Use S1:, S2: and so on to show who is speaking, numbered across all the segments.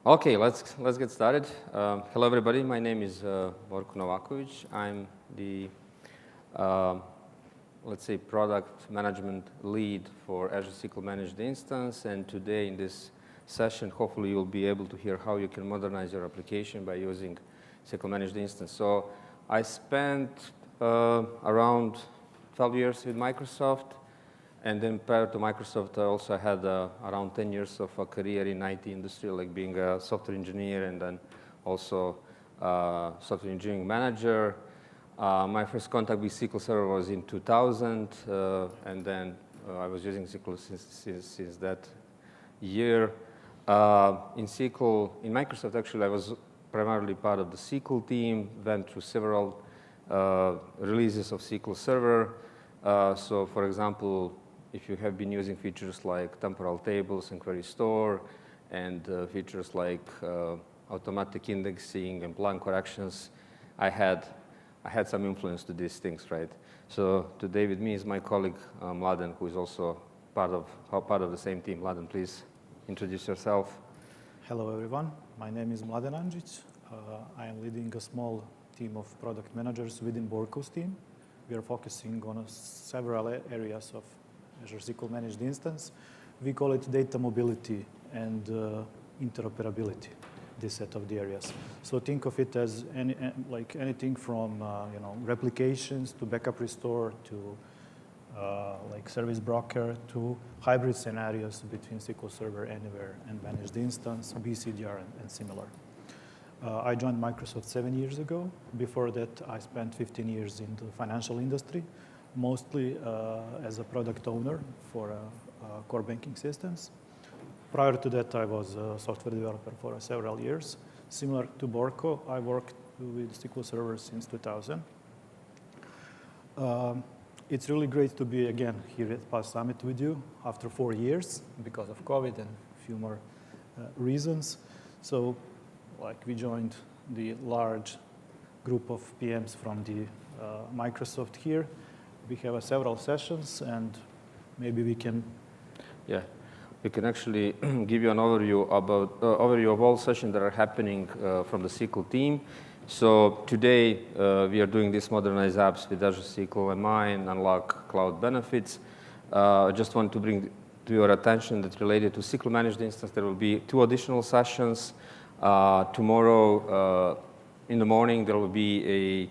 S1: Okay, let's get started. Hello, everybody. My name is Borko Novakovic. I'm the let's say product management lead for Azure SQL Managed Instance, and today in this session, hopefully you'll be able to hear how you can modernize your application by using SQL Managed Instance. So I spent around 12 years with Microsoft. And then prior to Microsoft, I also had around 10 years of a career in IT industry, like being a software engineer and then also software engineering manager. My first contact with SQL Server was in 2000, and then I was using SQL since that year. In Microsoft, actually, I was primarily part of the SQL team, went through several releases of SQL Server. So, for example, if you have been using features like temporal tables and query store, and features like automatic indexing and plan corrections, I had some influence to these things, right? So today with me is my colleague Mladen, who is also part of the same team. Mladen, please introduce yourself.
S2: Hello, everyone. My name is Mladen Andžić. I am leading a small team of product managers within Borko's team. We are focusing on several areas of Azure SQL Managed Instance. We call it data mobility and interoperability, this set of the areas. So think of it as anything from replications to backup restore to like service broker to hybrid scenarios between SQL Server Anywhere and Managed Instance, BCDR, and similar. I joined Microsoft 7 years ago. Before that, I spent 15 years in the financial industry, mostly as a product owner for core banking systems. Prior to that, I was a software developer for several years. Similar to Borko, I worked with SQL Server since 2000. It's really great to be again here at PAS Summit with you after 4 years because of COVID and a few more reasons. So, we joined the large group of PMs from the Microsoft here. We have several sessions, and maybe we can.
S1: Yeah, we can actually give you an overview of all sessions that are happening from the SQL team. So today we are doing this Modernize Apps with Azure SQL MI and unlock cloud benefits. I just want to bring to your attention that related to SQL Managed Instance, there will be 2 additional sessions. Tomorrow in the morning, there will be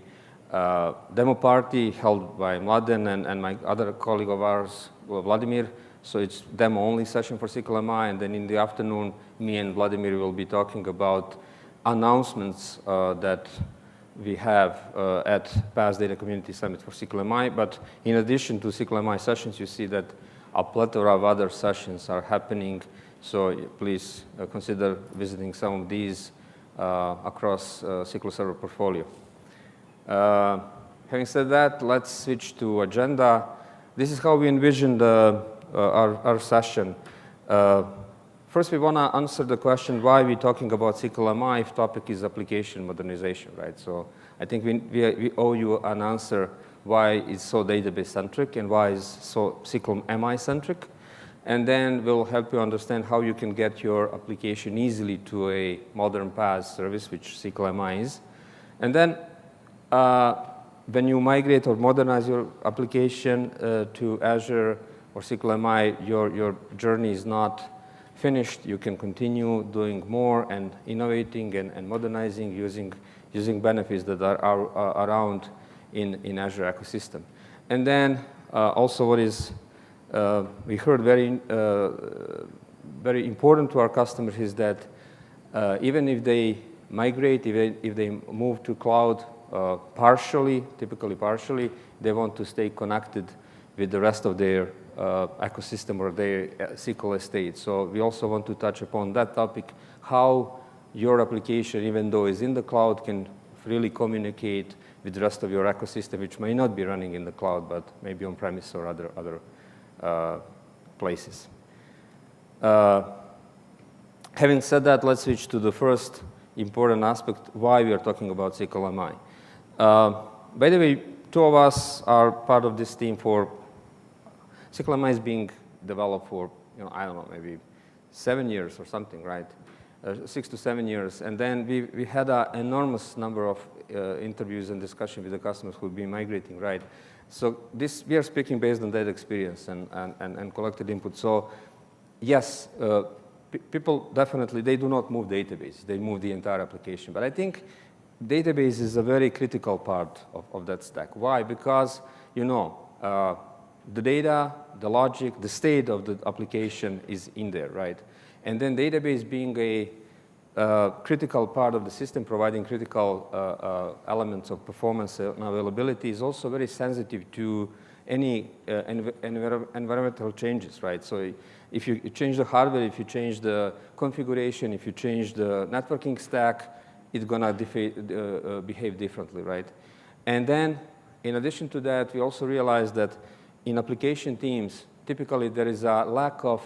S1: a demo party held by Mladen and my other colleague of ours, Vladimir. So it's demo-only session for SQL MI. And then in the afternoon, me and Vladimir will be talking about announcements that we have at PAS Data Community Summit for SQL MI. But in addition to SQL MI sessions, you see that a plethora of other sessions are happening. So please consider visiting some of these across SQL Server portfolio. Having said that, let's switch to agenda. This is how we envisioned our session. First, we want to answer the question, why are we talking about SQL MI if topic is application modernization, right? So I think we owe you an answer why it's so database-centric and why it's so SQL MI-centric. And then we'll help you understand how you can get your application easily to a modern PaaS service, which SQL MI is. And then when you migrate or modernize your application to Azure or SQL MI, your journey is not finished. You can continue doing more and innovating and modernizing using benefits that are around in Azure ecosystem. And then also what is we heard very important to our customers is that even if they migrate, if they move to cloud typically partially, they want to stay connected with the rest of their ecosystem or their SQL estate. So we also want to touch upon that topic, how your application, even though it's in the cloud, can really communicate with the rest of your ecosystem, which may not be running in the cloud, but maybe on-premise or other places. Having said that, let's switch to the first important aspect, why we are talking about SQL MI. By the way, 2 of us are part of this team for SQL MI is being developed for, I don't know, maybe 7 years or something, right? 6 to 7 years. And then we had an enormous number of interviews and discussion with the customers who have been migrating, right? So we are speaking based on that experience and collected input. So yes, people definitely, they do not move database. They move the entire application. But I think database is a very critical part of that stack. Why? Because, you know, the data, the logic, the state of the application is in there, right? And then database being a critical part of the system, providing critical elements of performance and availability, is also very sensitive to any environmental changes, right? So if you change the hardware, if you change the configuration, if you change the networking stack, it's gonna behave differently, right? And then, in addition to that, we also realized that in application teams, typically there is a lack of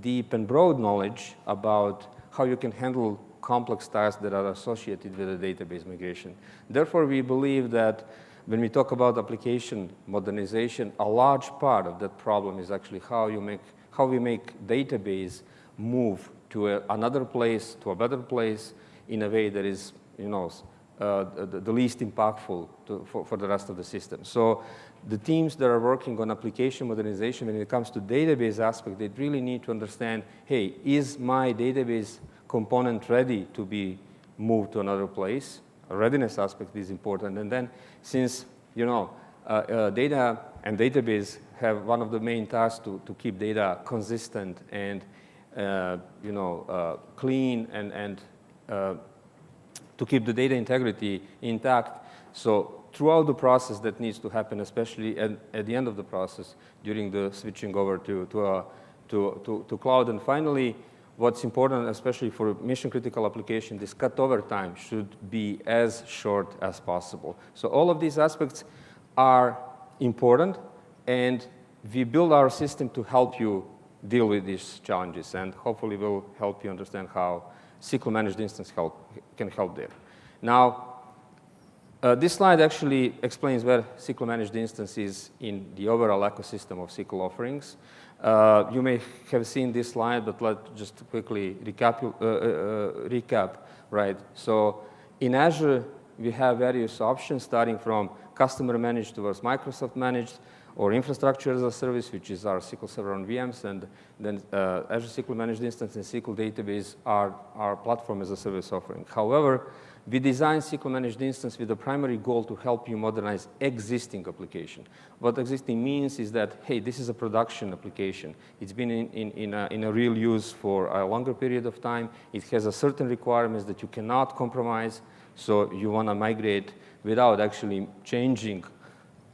S1: deep and broad knowledge about how you can handle complex tasks that are associated with a database migration. Therefore, we believe that when we talk about application modernization, a large part of that problem is actually how we make database move to another place, to a better place, in a way that is, you know, the least impactful for the rest of the system. So the teams that are working on application modernization, when it comes to database aspect, they really need to understand, hey, is my database component ready to be moved to another place? A readiness aspect is important. And then since, you know, data and database have one of the main tasks to keep data consistent and, you know, clean and to keep the data integrity intact. So throughout the process that needs to happen, especially at the end of the process during the switching over to cloud. And finally, what's important, especially for mission-critical application, this cutover time should be as short as possible. So all of these aspects are important, and we build our system to help you deal with these challenges, and hopefully will help you understand how SQL Managed Instance can help there. Now, this slide actually explains where SQL Managed Instance is in the overall ecosystem of SQL offerings. You may have seen this slide, but let's just quickly recap, right? So in Azure, we have various options starting from customer managed towards Microsoft managed, or infrastructure as a service, which is our SQL Server on VMs, and then Azure SQL Managed Instance and SQL Database are our platform as a service offering. However, we designed SQL Managed Instance with the primary goal to help you modernize existing application. What existing means is that, hey, this is a production application. It's been in a real use for a longer period of time. It has a certain requirements that you cannot compromise, so you want to migrate without actually changing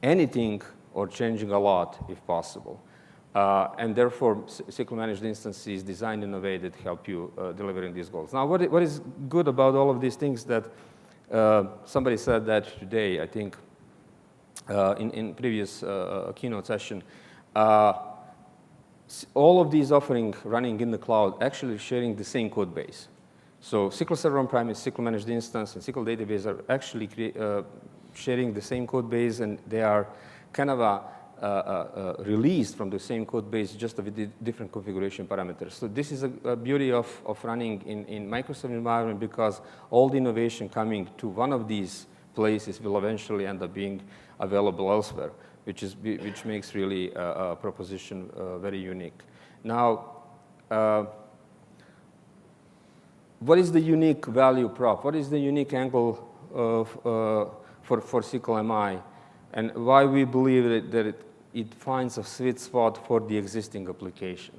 S1: anything or changing a lot, if possible. And therefore, SQL Managed Instance is designed in a way that help you delivering these goals. Now, what is good about all of these things that somebody said that today, I think, in previous keynote session, all of these offerings running in the cloud actually sharing the same code base. So SQL Server on-premise, SQL Managed Instance, and SQL Database are actually sharing the same code base, and they are kind of released from the same code base, just with the different configuration parameters. So this is a beauty of running in Microsoft environment, because all the innovation coming to one of these places will eventually end up being available elsewhere, which makes really a proposition very unique. Now, what is the unique value prop? What is the unique angle for SQL MI? And why we believe that it finds a sweet spot for the existing application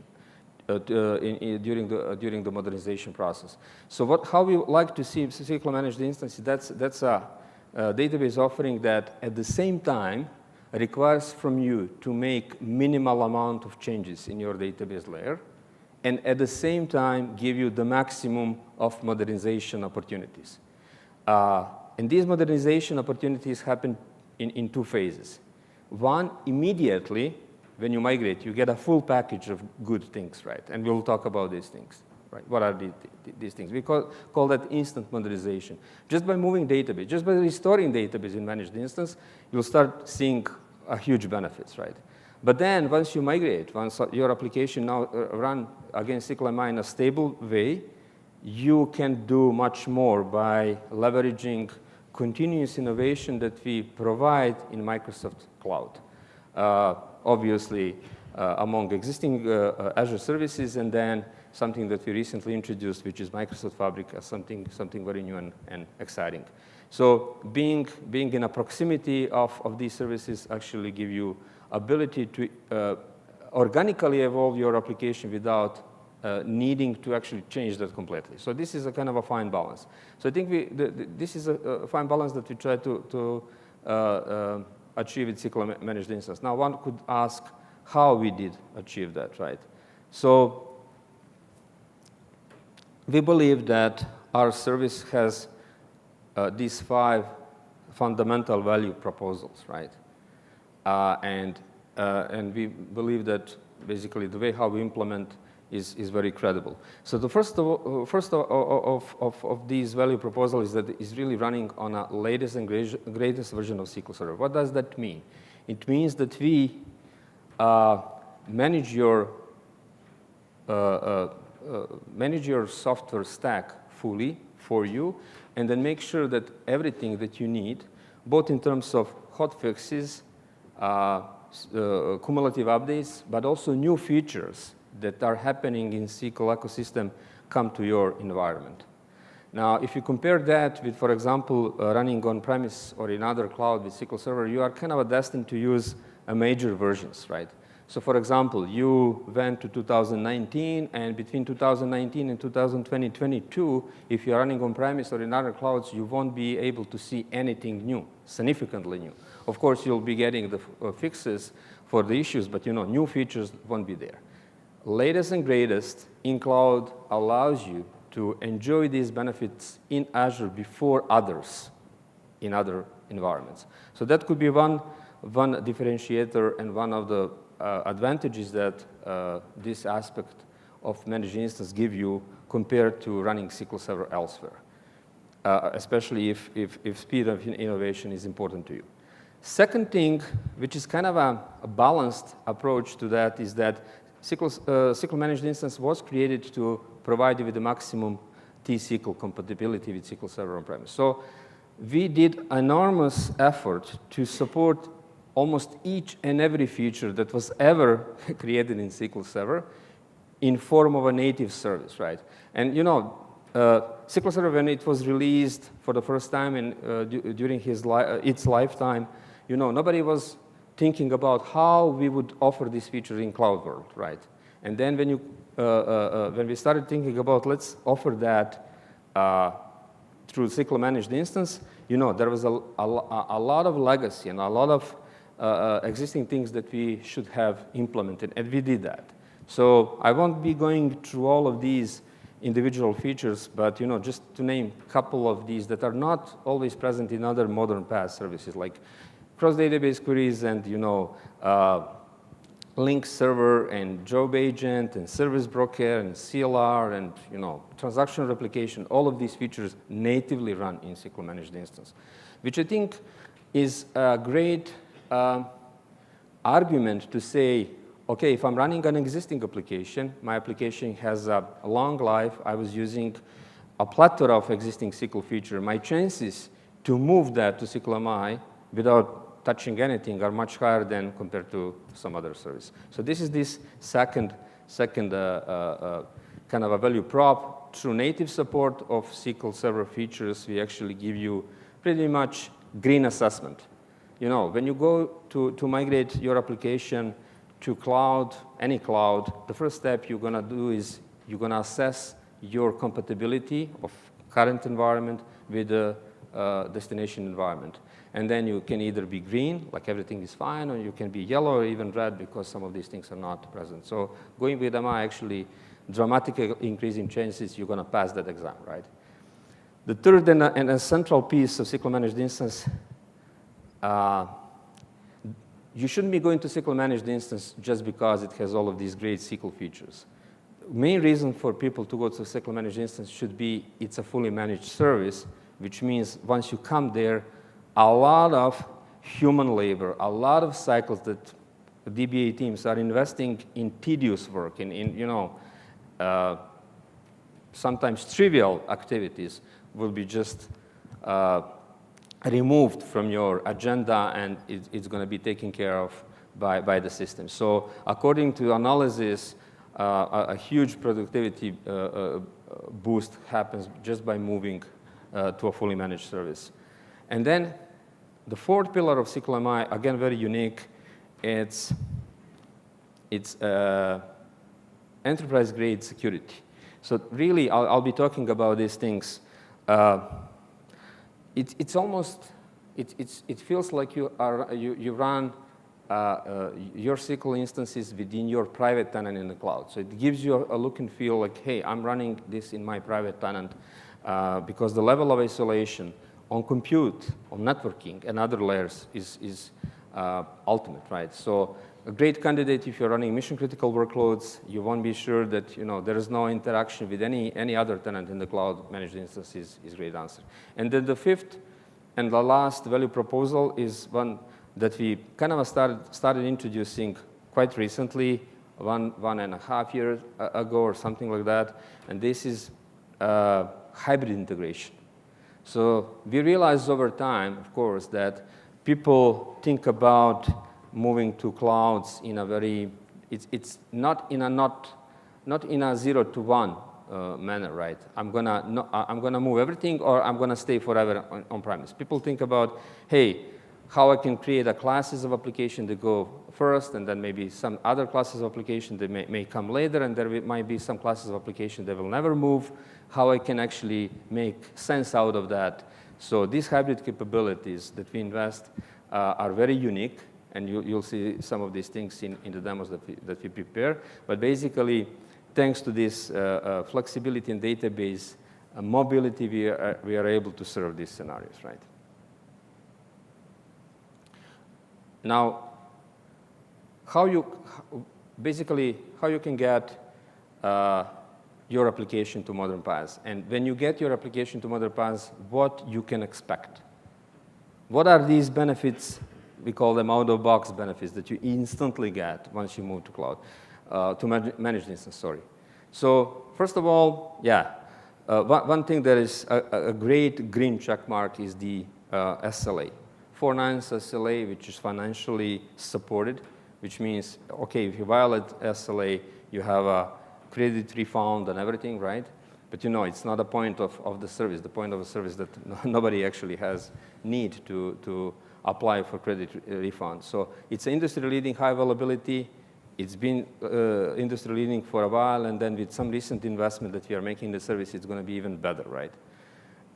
S1: during the modernization process. So how we like to see SQL Managed Instance, that's a database offering that at the same time requires from you to make minimal amount of changes in your database layer, and at the same time give you the maximum of modernization opportunities. And these modernization opportunities happen in two phases. One, immediately, when you migrate, you get a full package of good things, right? And we'll talk about these things, right? What are these things? We call that instant modernization. Just by moving database, just by restoring database in managed instance, you'll start seeing a huge benefits, right? But then, once you migrate, once your application now run against SQL MI in a stable way, you can do much more by leveraging continuous innovation that we provide in Microsoft Cloud. Obviously, among existing Azure services, and then something that we recently introduced, which is Microsoft Fabric, as something very new and exciting. So being in a proximity of these services actually give you ability to organically evolve your application without needing to actually change that completely. So this is a kind of a fine balance. So I think this is a fine balance that we try to achieve with SQL Managed Instance. Now, one could ask how we did achieve that, right? So we believe that our service has these 5 fundamental value proposals, right? And we believe that basically the way how we implement is very credible. So the first of these value proposals is that it's really running on a latest and greatest version of SQL Server. What does that mean? It means that we manage your software stack fully for you, and then make sure that everything that you need, both in terms of hot fixes, cumulative updates, but also new features that are happening in SQL ecosystem come to your environment. Now, if you compare that with, for example, running on-premise or in other cloud with SQL Server, you are kind of destined to use major versions, right? So, for example, you went to 2019, and between 2019 and 2022, if you're running on-premise or in other clouds, you won't be able to see anything new, significantly new. Of course, you'll be getting the fixes for the issues, but new features won't be there. Latest and greatest in cloud allows you to enjoy these benefits in Azure before others in other environments. So that could be one differentiator and one of the advantages that this aspect of managed instance give you compared to running SQL Server elsewhere, especially if speed of innovation is important to you. Second thing, which is kind of a balanced approach to that, is that SQL Managed Instance was created to provide you with the maximum T-SQL compatibility with SQL Server on-premise. So we did enormous effort to support almost each and every feature that was ever created in SQL Server in form of a native service, right? And SQL Server, when it was released for the first time during its lifetime, nobody was thinking about how we would offer these features in cloud world, right? And then when we started thinking about let's offer that through SQL Managed Instance, there was a lot of legacy and a lot of existing things that we should have implemented, and we did that. So I won't be going through all of these individual features, but just to name a couple of these that are not always present in other modern PaaS services, like cross-database queries and link server and job agent and service broker and CLR and transaction replication. All of these features natively run in SQL Managed Instance, which I think is a great argument to say, okay, if I'm running an existing application, my application has a long life, I was using a plethora of existing SQL features, my chances to move that to SQL MI without touching anything are much higher than compared to some other service. So this is this second kind of a value prop. Through native support of SQL Server features, we actually give you pretty much green assessment. When you go to migrate your application to cloud, any cloud, the first step you're going to do is you're going to assess your compatibility of current environment with the destination environment. And then you can either be green, like everything is fine, or you can be yellow or even red because some of these things are not present. So going with MI actually dramatically increasing chances you're going to pass that exam, right? The third and a central piece of SQL Managed Instance, you shouldn't be going to SQL Managed Instance just because it has all of these great SQL features. The main reason for people to go to SQL Managed Instance should be it's a fully managed service, which means once you come there, a lot of human labor, a lot of cycles that DBA teams are investing in tedious work, in sometimes trivial activities will be just removed from your agenda, and it's going to be taken care of by the system. So according to analysis, a huge productivity boost happens just by moving to a fully managed service. And then the fourth pillar of SQL MI, again, very unique. It's enterprise-grade security. So really, I'll be talking about these things. It feels like you run your SQL instances within your private tenant in the cloud. So it gives you a look and feel like, hey, I'm running this in my private tenant, because the level of isolation on compute, on networking, and other layers is ultimate, right? So a great candidate if you're running mission-critical workloads. You won't be sure that there is no interaction with any other tenant in the cloud. Managed instance is a great answer. And then the fifth and the last value proposal is one that we kind of started introducing quite recently, one and a half years ago or something like that. And this is hybrid integration. So we realized over time, of course, that people think about moving to clouds in a very, it's not in a 0 to 1 manner, right? I'm gonna move everything, or I'm gonna stay forever on premise. People think about, hey, how I can create a classes of application that go first, and then maybe some other classes of application that may come later, and there might be some classes of application that will never move. How I can actually make sense out of that. So these hybrid capabilities that we invest are very unique, and you'll see some of these things in the demos that we prepare. But basically, thanks to this flexibility in database mobility, we are able to serve these scenarios, right? Now, how you can get your application to modern paths. And when you get your application to modern paths, what you can expect. What are these benefits? We call them out-of-box benefits that you instantly get once you move to cloud, to managed instance, sorry. So first of all, one thing that is a great green check mark is the SLA. 4 nines SLA, which is financially supported, which means, okay, if you violate SLA, you have a credit refund and everything, right? But it's not the point of the service. The point of the service that nobody actually has need to apply for credit refund. So it's industry-leading high availability. It's been industry-leading for a while, and then with some recent investment that we are making in the service, it's going to be even better, right?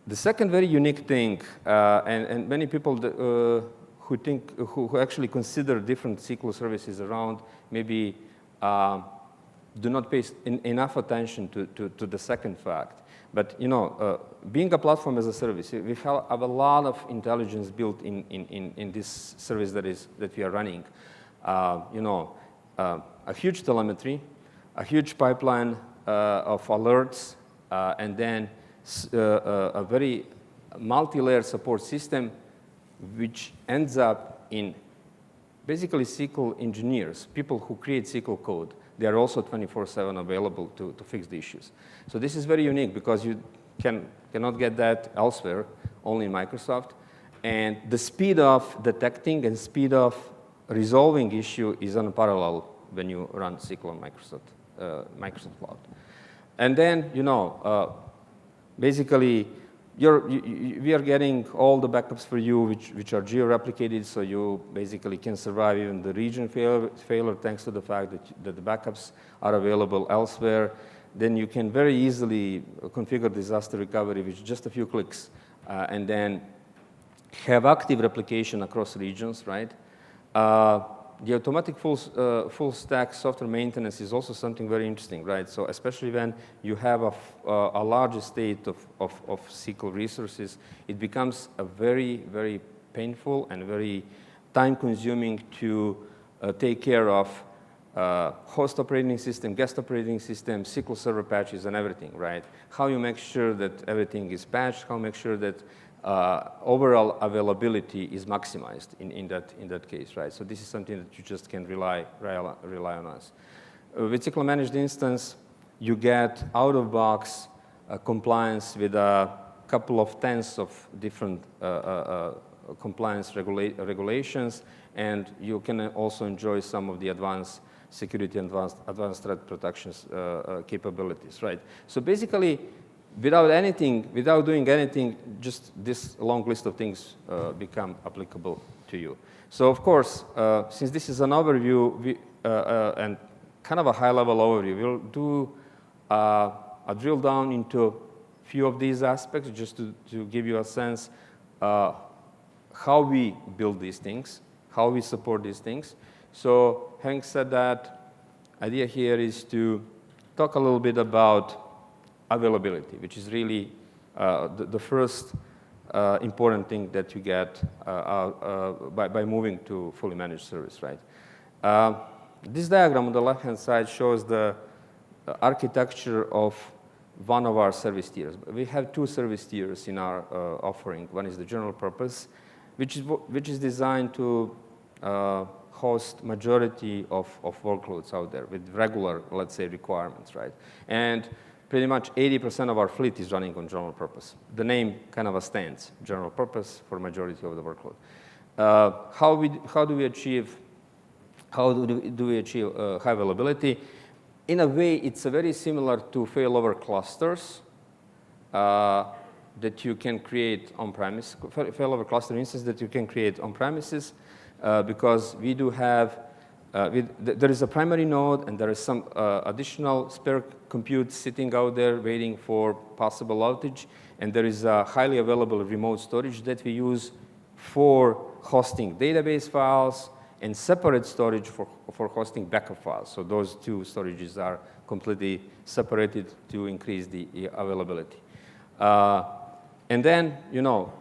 S1: The second very unique thing, and many people who actually consider different SQL services around maybe do not pay enough attention to the second fact. But being a platform as a service, we have a lot of intelligence built in this service that we are running. A huge telemetry, a huge pipeline of alerts, and then a very multi-layer support system, which ends up in basically SQL engineers, people who create SQL code. They are also 24/7 available to fix the issues. So this is very unique because you cannot get that elsewhere, only in Microsoft. And the speed of detecting and speed of resolving issue is unparalleled when you run SQL on Microsoft Cloud. And then, basically, we are getting all the backups for you, which are geo-replicated, so you basically can survive even the region failure thanks to the fact that the backups are available elsewhere. Then you can very easily configure disaster recovery with just a few clicks, and then have active replication across regions, right? The automatic full stack software maintenance is also something very interesting, right? So especially when you have a large estate of SQL resources, it becomes a very, very painful and very time-consuming to take care of host operating system, guest operating system, SQL Server patches, and everything, right? How you make sure that everything is patched, how you make sure that overall availability is maximized in that case, right? So this is something that you just can rely on us. With SQL Managed Instance, you get out-of-box compliance with a couple of tens of different compliance regulations, and you can also enjoy some of the advanced security and advanced threat protections capabilities, right? So basically, without doing anything, just this long list of things become applicable to you. So of course, since this is an overview and kind of a high-level overview, we'll do a drill down into a few of these aspects just to give you a sense how we build these things, how we support these things. So having said that, idea here is to talk a little bit about availability, which is really the first important thing that you get by moving to fully managed service, right? This diagram on the left-hand side shows the architecture of one of our service tiers. We have two service tiers in our offering. One is the general purpose, which is designed to host majority of workloads out there with regular, let's say, requirements, right? And pretty much 80% of our fleet is running on general purpose. The name kind of stands, general purpose for majority of the workload. How do we achieve high availability? In a way, it's very similar to failover clusters that you can create on-premise, failover cluster instance that you can create on-premises, because we do have, there is a primary node and there is some additional spare compute sitting out there waiting for possible outage, and there is a highly available remote storage that we use for hosting database files and separate storage for hosting backup files. So those two storages are completely separated to increase the availability. And then, you know,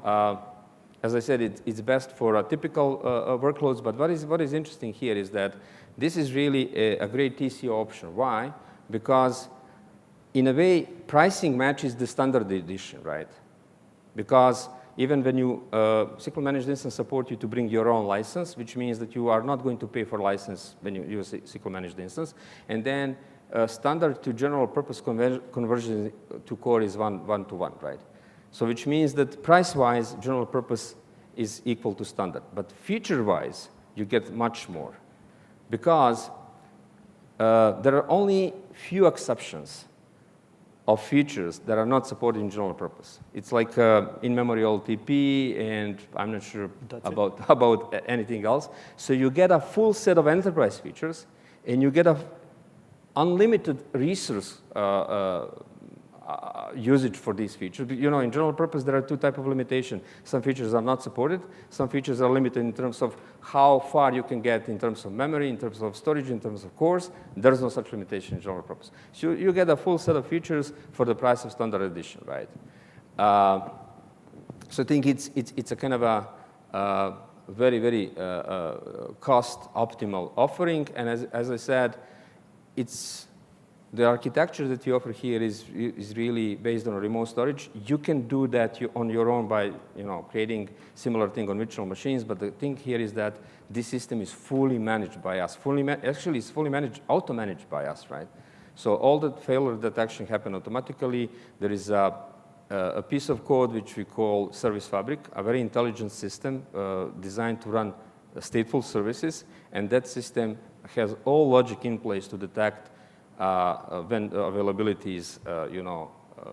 S1: as I said, it's best for typical workloads, but what is interesting here is that this is really a great TCO option. Why? Because in a way, pricing matches the standard edition, right? Because even when you, SQL Managed Instance support you to bring your own license, which means that you are not going to pay for license when you use SQL Managed Instance. And then standard to general purpose conversion to core is one to one, right? So which means that price-wise, general purpose is equal to standard. But feature-wise, you get much more. Because there are only few exceptions of features that are not supported in general purpose. It's like in-memory OLTP, and I'm not sure about anything else. So you get a full set of enterprise features, and you get a unlimited resource usage for these features. You know, in general purpose, there are two types of limitation. Some features are not supported. Some features are limited in terms of how far you can get in terms of memory, in terms of storage, in terms of cores. There's no such limitation in general purpose. So you get a full set of features for the price of standard edition, right? So I think it's a kind of a very, very cost-optimal offering. And as I said, the architecture that you offer here is really based on remote storage. You can do that on your own by creating similar thing on virtual machines. But the thing here is that this system is fully managed by us. Actually, it's fully managed, auto-managed by us, right? So all the failure detection happen automatically. There is a piece of code which we call Service Fabric, a very intelligent system designed to run stateful services. And that system has all logic in place to detect when availability is,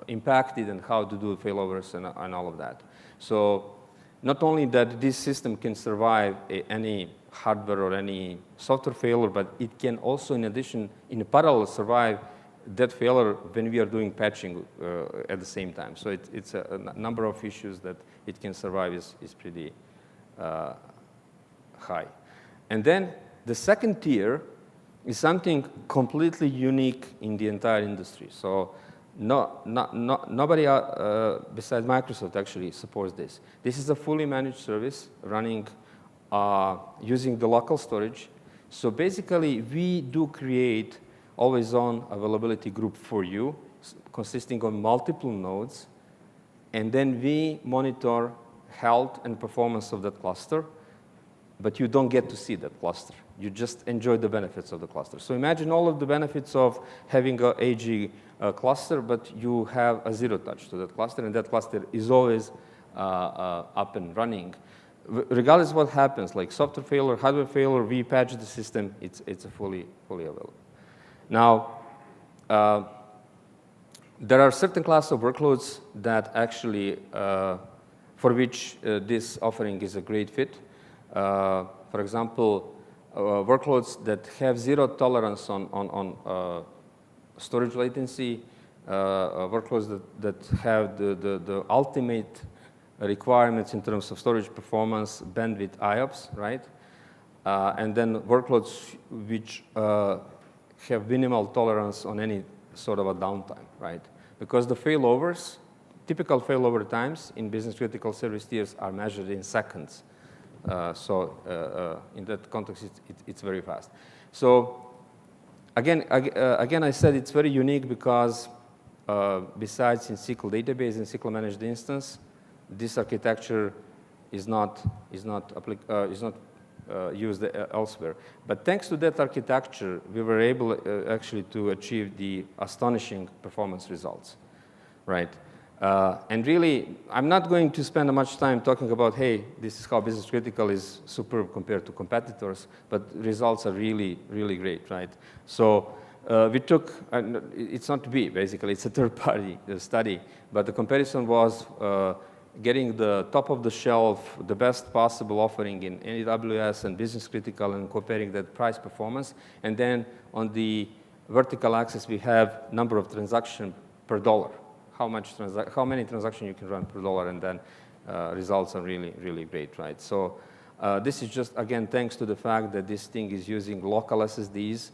S1: impacted and how to do failovers and all of that. So not only that this system can survive any hardware or any software failure, but it can also, in addition, in parallel, survive that failure when we are doing patching at the same time. So it's a number of issues that it can survive is pretty high. And then the second tier is something completely unique in the entire industry. So nobody besides Microsoft actually supports this. This is a fully managed service running using the local storage. So basically, we do create always-on availability group for you, consisting of multiple nodes. And then we monitor health and performance of that cluster, but you don't get to see that cluster. You just enjoy the benefits of the cluster. So imagine all of the benefits of having a AG cluster, but you have a zero touch to that cluster, and that cluster is always up and running. Regardless of what happens, like software failure, hardware failure, we patch the system, it's a fully available. Now, there are certain class of workloads that actually, for which this offering is a great fit. For example, workloads that have zero tolerance on storage latency, workloads that have the ultimate requirements in terms of storage performance, bandwidth, IOPS, right? And then workloads which have minimal tolerance on any sort of a downtime, right? Because the failovers, typical failover times in business critical service tiers are measured in seconds. So in that context, it's very fast. So again, I said it's very unique because besides in SQL database and SQL Managed Instance, this architecture is not used elsewhere. But thanks to that architecture, we were able actually to achieve the astonishing performance results, right? And really, I'm not going to spend much time talking about, hey, this is how business critical is superb compared to competitors, but results are really, really great, right? So we took, it's not we, basically, it's a third-party study, but the comparison was getting the top of the shelf, the best possible offering in AWS and business critical and comparing that price performance. And then on the vertical axis, we have number of transactions per dollar. How many transactions you can run per dollar, and then results are really, really great, right? So this is just, again, thanks to the fact that this thing is using local SSDs,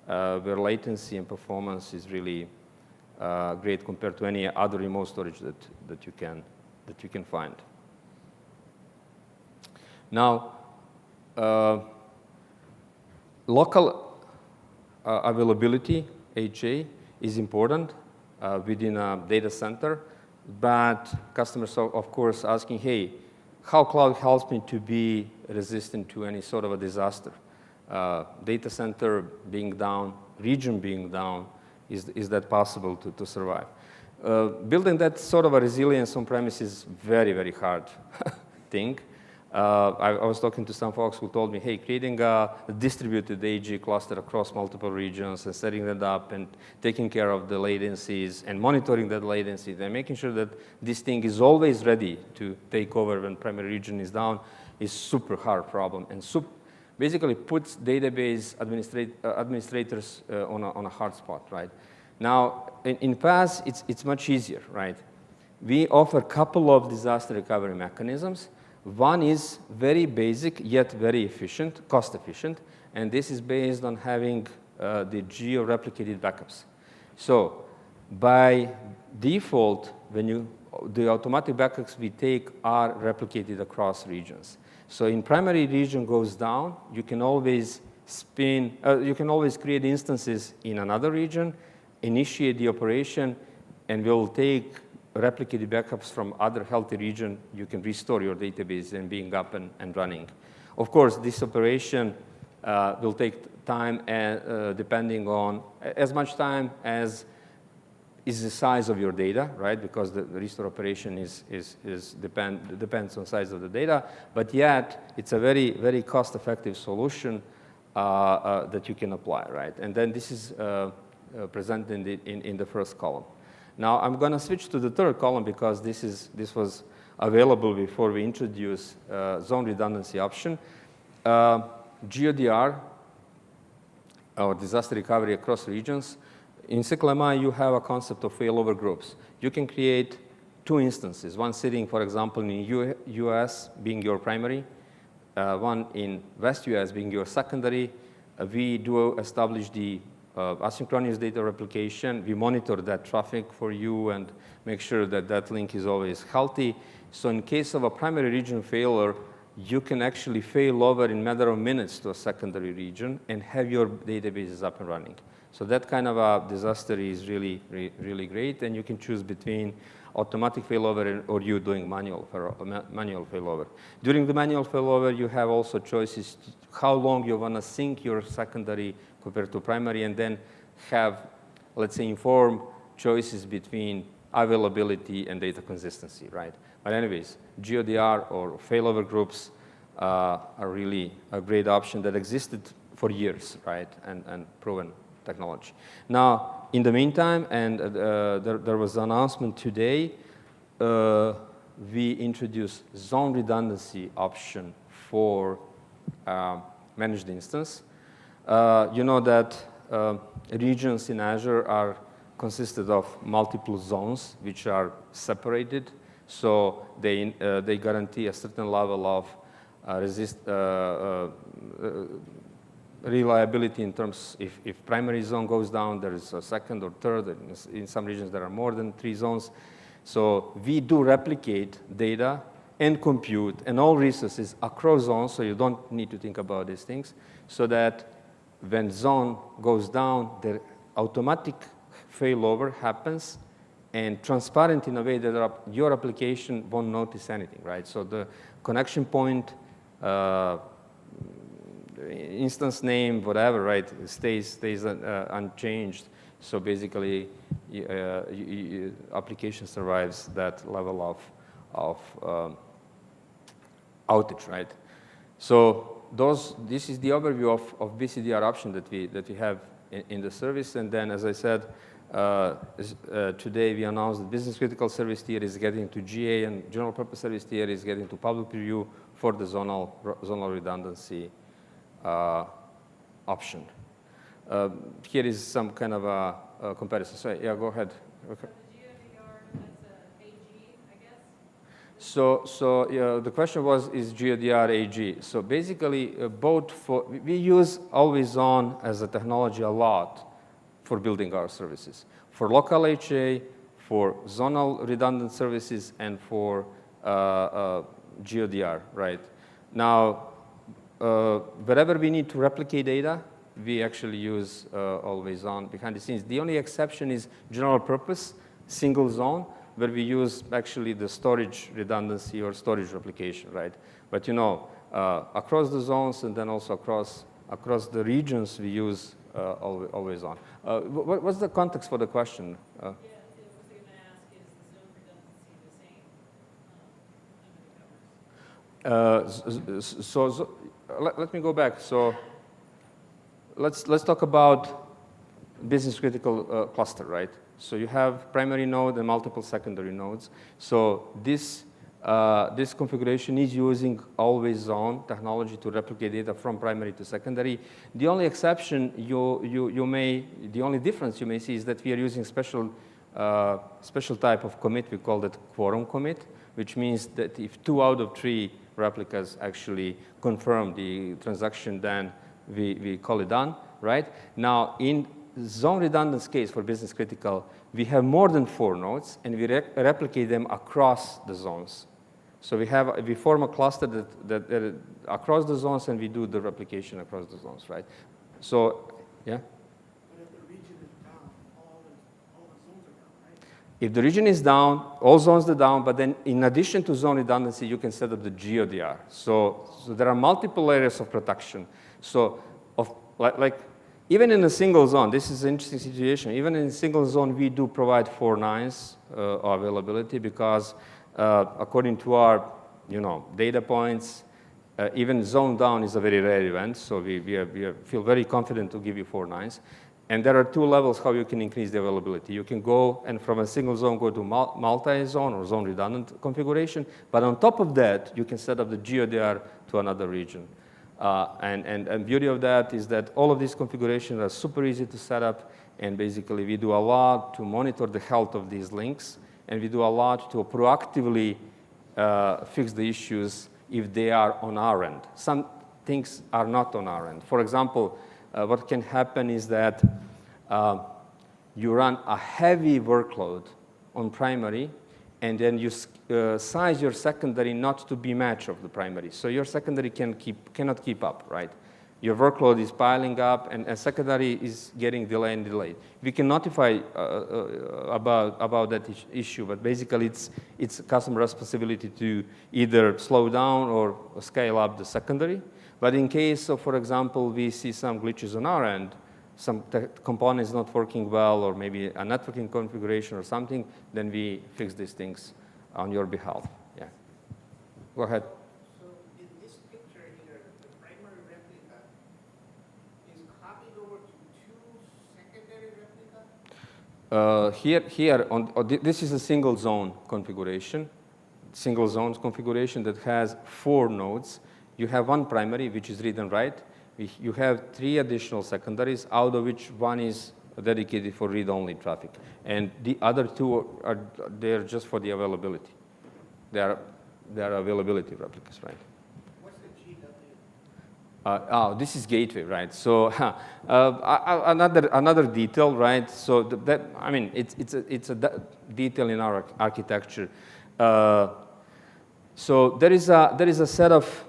S1: where latency and performance is really great compared to any other remote storage that you can find. Now, local availability, HA, is important within a data center, but customers are, of course, asking, hey, how cloud helps me to be resistant to any sort of a disaster? Data center being down, region being down, is that possible to survive? Building that sort of a resilience on-premise is very, very hard thing. I was talking to some folks who told me, hey, creating a distributed AG cluster across multiple regions and setting that up and taking care of the latencies and monitoring that latency and making sure that this thing is always ready to take over when primary region is down is super hard problem and basically puts database administrators on a hard spot, right? Now, in PaaS, it's much easier, right? We offer a couple of disaster recovery mechanisms. One is very basic, yet very efficient, cost efficient, and this is based on having the geo-replicated backups. So by default, the automatic backups we take are replicated across regions. So in primary region goes down, you can always create instances in another region, initiate the operation, and we'll take replicated backups from other healthy region. You can restore your database and being up and running. Of course, this operation will take time depending on as much time as is the size of your data, right? Because the restore operation depends on size of the data, but yet it's a very, very cost-effective solution that you can apply, right? And then this is presented in the first column. Now I'm going to switch to the third column because this was available before we introduced zone redundancy option. GODR, or disaster recovery across regions. In SQL MI, you have a concept of failover groups. You can create two instances, one sitting, for example, in US being your primary, one in West US being your secondary. We do establish the asynchronous data replication. We monitor that traffic for you and make sure that that link is always healthy. So in case of a primary region failure, you can actually fail over in a matter of minutes to a secondary region and have your databases up and running. So that kind of a disaster is really, really great, and you can choose between automatic failover or you doing manual failover. During the manual failover, you have also choices how long you want to sync your secondary compared to primary, and then have, let's say, informed choices between availability and data consistency, right? But anyways, GeoDR or failover groups are really a great option that existed for years, right, and proven technology. Now, in the meantime, and there was an announcement today, we introduced zone redundancy option for managed instance. You know that regions in Azure are consisted of multiple zones which are separated, so they guarantee a certain level of reliability in terms if primary zone goes down, there is a second or third. In some regions, there are more than 3 zones. So we do replicate data and compute and all resources across zones, so you don't need to think about these things, so that when zone goes down, the automatic failover happens and transparent in a way that your application won't notice anything, right? So the connection point, instance name, whatever, right, stays unchanged. So basically, application survives that level of outage, right? So this is the overview of BCDR option that we have in the service. And then, as I said, today we announced that business critical service tier is getting to GA, and general purpose service tier is getting to public preview for the zonal redundancy option. Here is some kind of a comparison. So yeah, go ahead. Okay. So yeah, the question was, is GeoDR AG? So basically, we use always on as a technology a lot for building our services. For local HA, for zonal redundant services, and for GeoDR, right? Now, wherever we need to replicate data, we actually use always on behind the scenes. The only exception is general purpose, single zone, where we use actually the storage redundancy or storage replication, right? But you know, across the zones and then also across the regions, we use always on. What's the context for the question?
S3: Yeah, I was going to ask, is the zone redundancy the same under the covers?
S1: Let me go back. So let's talk about business critical cluster, right? So you have primary node and multiple secondary nodes. So this configuration is using always on technology to replicate data from primary to secondary. The only exception the only difference you may see is that we are using special type of commit. We call that quorum commit, which means that if 2 out of 3 replicas actually confirm the transaction, then we call it done, right? Now, in zone redundance case for business critical, we have more than 4 nodes, and we replicate them across the zones. So we form a cluster that across the zones, and we do the replication across the zones, right? So, yeah?
S4: But if the region is down, all the zones are down, right?
S1: If the region is down, all zones are down, but then in addition to zone redundancy, you can set up the GeoDR. So there are multiple layers of protection. So like even in a single zone, this is an interesting situation. Even in a single zone, we do provide 4 nines availability because according to our data points, even zone down is a very rare event. So we feel very confident to give you 4 nines. And there are 2 levels how you can increase the availability. You can go and from a single zone go to multi-zone or zone redundant configuration. But on top of that, you can set up the GeoDR to another region. And beauty of that is that all of these configurations are super easy to set up. And basically, we do a lot to monitor the health of these links. And we do a lot to proactively fix the issues if they are on our end. Some things are not on our end. For example, what can happen is that you run a heavy workload on primary, and then you size your secondary not to be match of the primary. So your secondary cannot keep up, right? your workload is piling up, and a secondary is getting delayed and delayed. We can notify about that issue, but basically it's customer responsibility to either slow down or scale up the secondary. But in case of, for example, we see some glitches on our end, some component is not working well, or maybe a networking configuration or something, then we fix these things on your behalf. Yeah. Go ahead.
S4: So in this picture here, the primary replica is copied over to two secondary replicas?
S1: This is a single zone configuration, that has 4 nodes. You have one primary, which is read and write. You have 3 additional secondaries, out of which one is dedicated for read-only traffic. And the other 2 are there just for the availability. They are availability replicas, right?
S4: What's the GW?
S1: This is gateway, right? So another detail, right? So I mean, it's a detail in our architecture. So there is a set of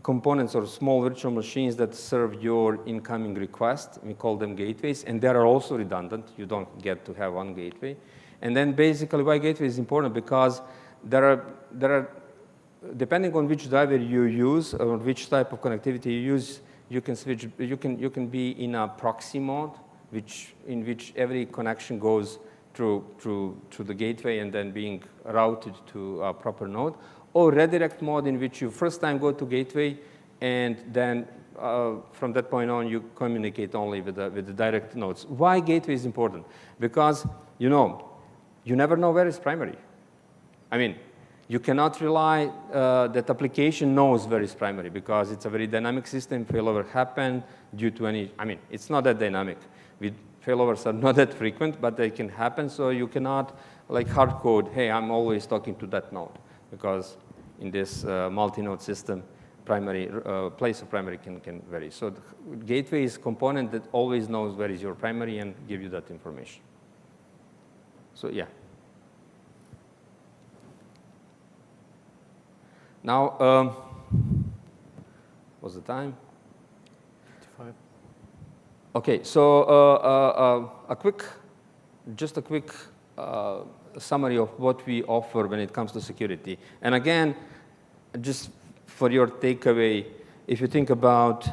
S1: components or small virtual machines that serve your incoming request. We call them gateways, and they are also redundant. You don't get to have one gateway. And then basically why gateway is important, because there are depending on which driver you use or which type of connectivity you use, you can switch. You can be in a proxy mode, in which every connection goes through the gateway and then being routed to a proper node, or redirect mode, in which you first time go to gateway, and then from that point on you communicate only with the direct nodes. Why gateway is important? Because you never know where is primary. I mean, you cannot rely that application knows where is primary, because it's a very dynamic system. Failover happen due to any. I mean, it's not that dynamic. Failovers are not that frequent, but they can happen. So you cannot like hard code. Hey, I'm always talking to that node, because in this multi-node system, primary place of primary can vary. So the gateway is a component that always knows where is your primary and give you that information. So yeah. Now, what's the time?
S2: 55.
S1: Okay, so just a quick summary of what we offer when it comes to security. And again, just for your takeaway, if you think about,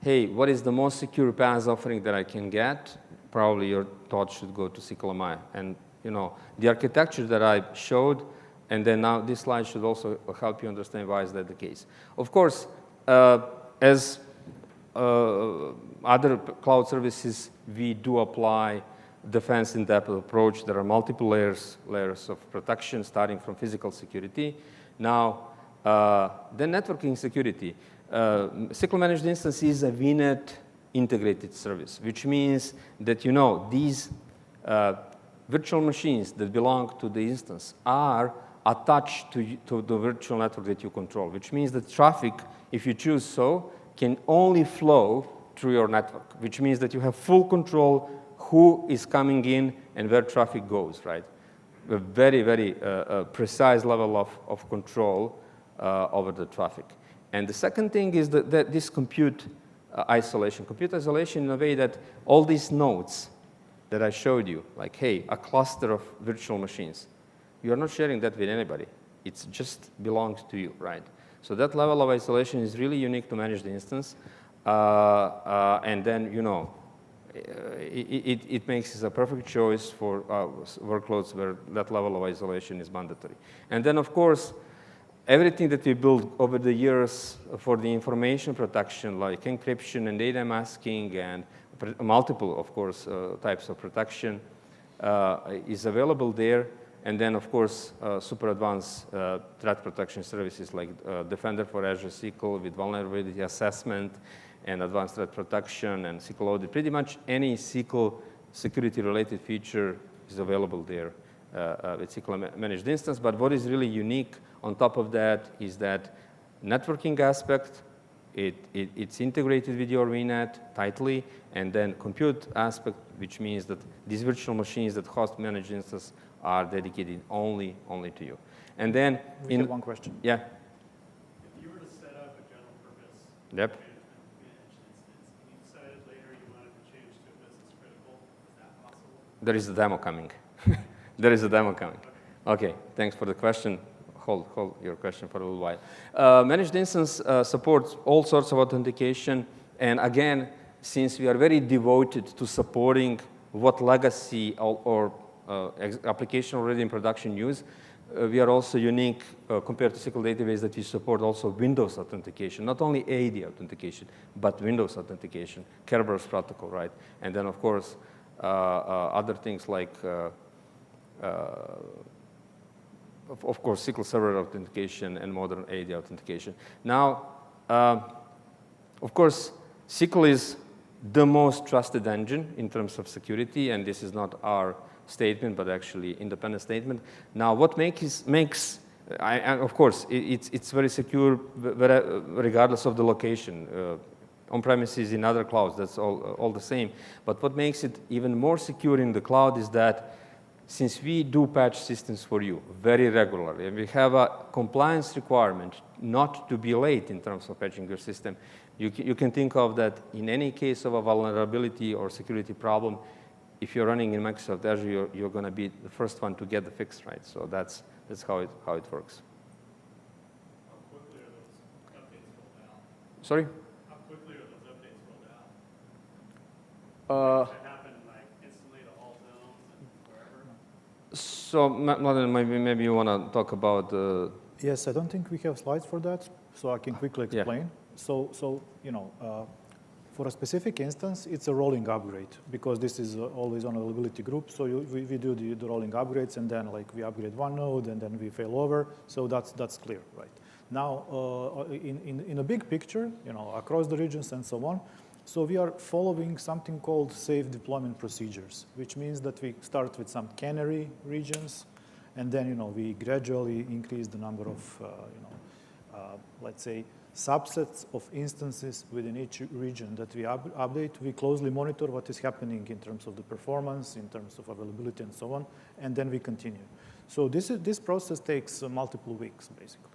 S1: hey, what is the most secure PaaS offering that I can get? Probably your thoughts should go to SQL MI. And the architecture that I showed, and then now this slide should also help you understand why is that the case. Of course, as other cloud services, we do apply defense in depth approach. There are multiple layers of protection, starting from physical security. Now, then networking security. SQL Managed Instance is a VNet integrated service, which means that these virtual machines that belong to the instance are attached to the virtual network that you control, which means that traffic, if you choose so, can only flow through your network, which means that you have full control who is coming in and where traffic goes, right? A very, very precise level of control over the traffic. And the second thing is that this compute isolation. Compute isolation in a way that all these nodes that I showed you, like, hey, a cluster of virtual machines, you're not sharing that with anybody. It just belongs to you, right? So that level of isolation is really unique to manage the instance. And then, it makes it a perfect choice for workloads where that level of isolation is mandatory. And then, of course, everything that we built over the years for the information protection, like encryption and data masking and multiple, of course, types of protection is available there. And then, of course, super advanced threat protection services like Defender for Azure SQL with vulnerability assessment and advanced threat protection and SQL audit. Pretty much any SQL security-related feature is available there with SQL Managed Instance. But what is really unique on top of that is that networking aspect. It's integrated with your VNet tightly, and then compute aspect, which means that these virtual machines that host managed instance are dedicated only to you. And then
S2: we have one question.
S1: Yeah.
S5: If you were to set up a general purpose
S1: Yep.
S5: managed instance
S1: There is a demo coming. There is a demo coming. Okay, thanks for the question. Hold your question for a little while. Managed instance supports all sorts of authentication. And again, since we are very devoted to supporting what legacy or application already in production use, we are also unique compared to SQL database that we support also Windows authentication, not only AD authentication, but Windows authentication, Kerberos protocol, right? And then, of course, other things like, of course, SQL Server authentication and modern AD authentication. Now, of course, SQL is the most trusted engine in terms of security, and this is not our statement, but actually independent statement. Now, what of course, it's very secure regardless of the location. On-premises, in other clouds, that's all the same. But what makes it even more secure in the cloud is that since we do patch systems for you very regularly, and we have a compliance requirement not to be late in terms of patching your system, you can think of that in any case of a vulnerability or security problem, if you're running in Microsoft Azure, you're going to be the first one to get the fix, right? So that's how it works.
S5: How quickly are those updates rolled out?
S1: Sorry?
S5: How quickly are those updates rolled out? Does that happen like instantly to all zones and wherever?
S1: So, Mladen, maybe you want to talk about
S2: Yes, I don't think we have slides for that, so I can quickly explain.
S1: Yeah.
S2: So for a specific instance, it's a rolling upgrade because this is always on availability group. So we do the rolling upgrades, and then like we upgrade one node, and then we fail over. So that's clear, right? Now, in a big picture, across the regions and so on, so we are following something called safe deployment procedures, which means that we start with some canary regions, and then we gradually increase the number of let's say subsets of instances within each region that we update. We closely monitor what is happening in terms of the performance, in terms of availability, and so on, and then we continue. So this process takes multiple weeks, basically.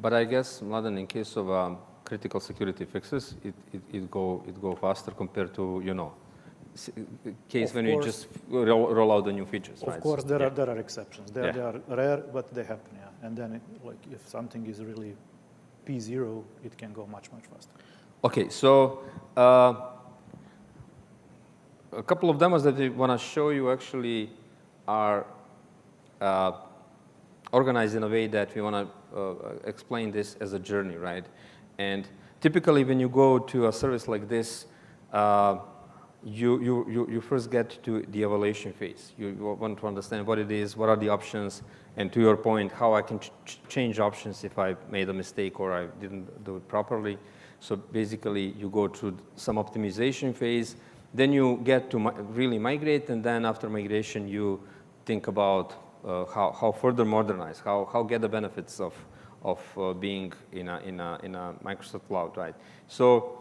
S1: But I guess, Mladen, in case of critical security fixes, it go faster compared to case when you just roll out the new features.
S2: Of course, there are exceptions. They are rare, but they happen. Yeah, and then if something is really P0, it can go much faster.
S1: Okay, so a couple of demos that we want to show you actually are organized in a way that we want to explain this as a journey, right? And typically, when you go to a service like this, you first get to the evaluation phase. You want to understand what it is, what are the options, and to your point, how I can change options if I made a mistake or I didn't do it properly. So basically, you go through some optimization phase. Then you get to really migrate, and then after migration, you think about how further modernize, how get the benefits of being in a Microsoft cloud, right? So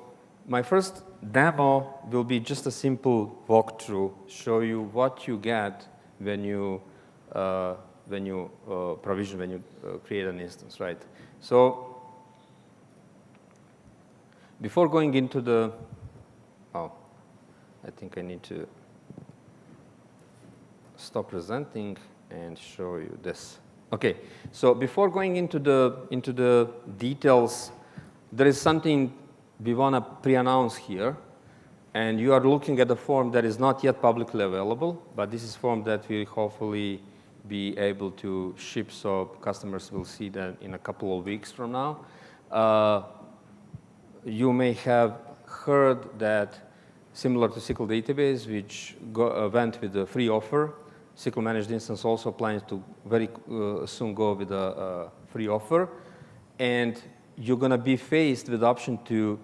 S1: my first demo will be just a simple walkthrough, show you what you get when you provision, when you create an instance, right? So before going into the, I think I need to stop presenting and show you this. Okay, so before going into the details, there is something we want to pre-announce here, and you are looking at a form that is not yet publicly available, but this is a form that we hopefully be able to ship so customers will see that in a couple of weeks from now. You may have heard that similar to SQL database, which went with a free offer, SQL Managed Instance also plans to very soon go with a free offer. And you're going to be faced with the option to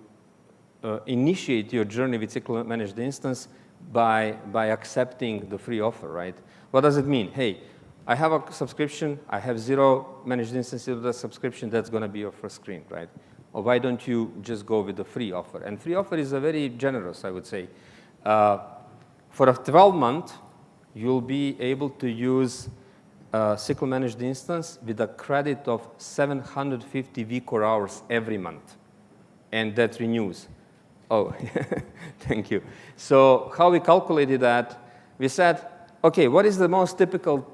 S1: initiate your journey with SQL Managed Instance by accepting the free offer, right? What does it mean? Hey, I have a subscription. I have 0 managed instances of that subscription. That's going to be your first screen, right? Or why don't you just go with the free offer? And free offer is a very generous, I would say. For a 12-month, you'll be able to use SQL Managed Instance with a credit of 750 vCore hours every month. And that renews. Oh, thank you. So how we calculated that, we said, okay, what is the most typical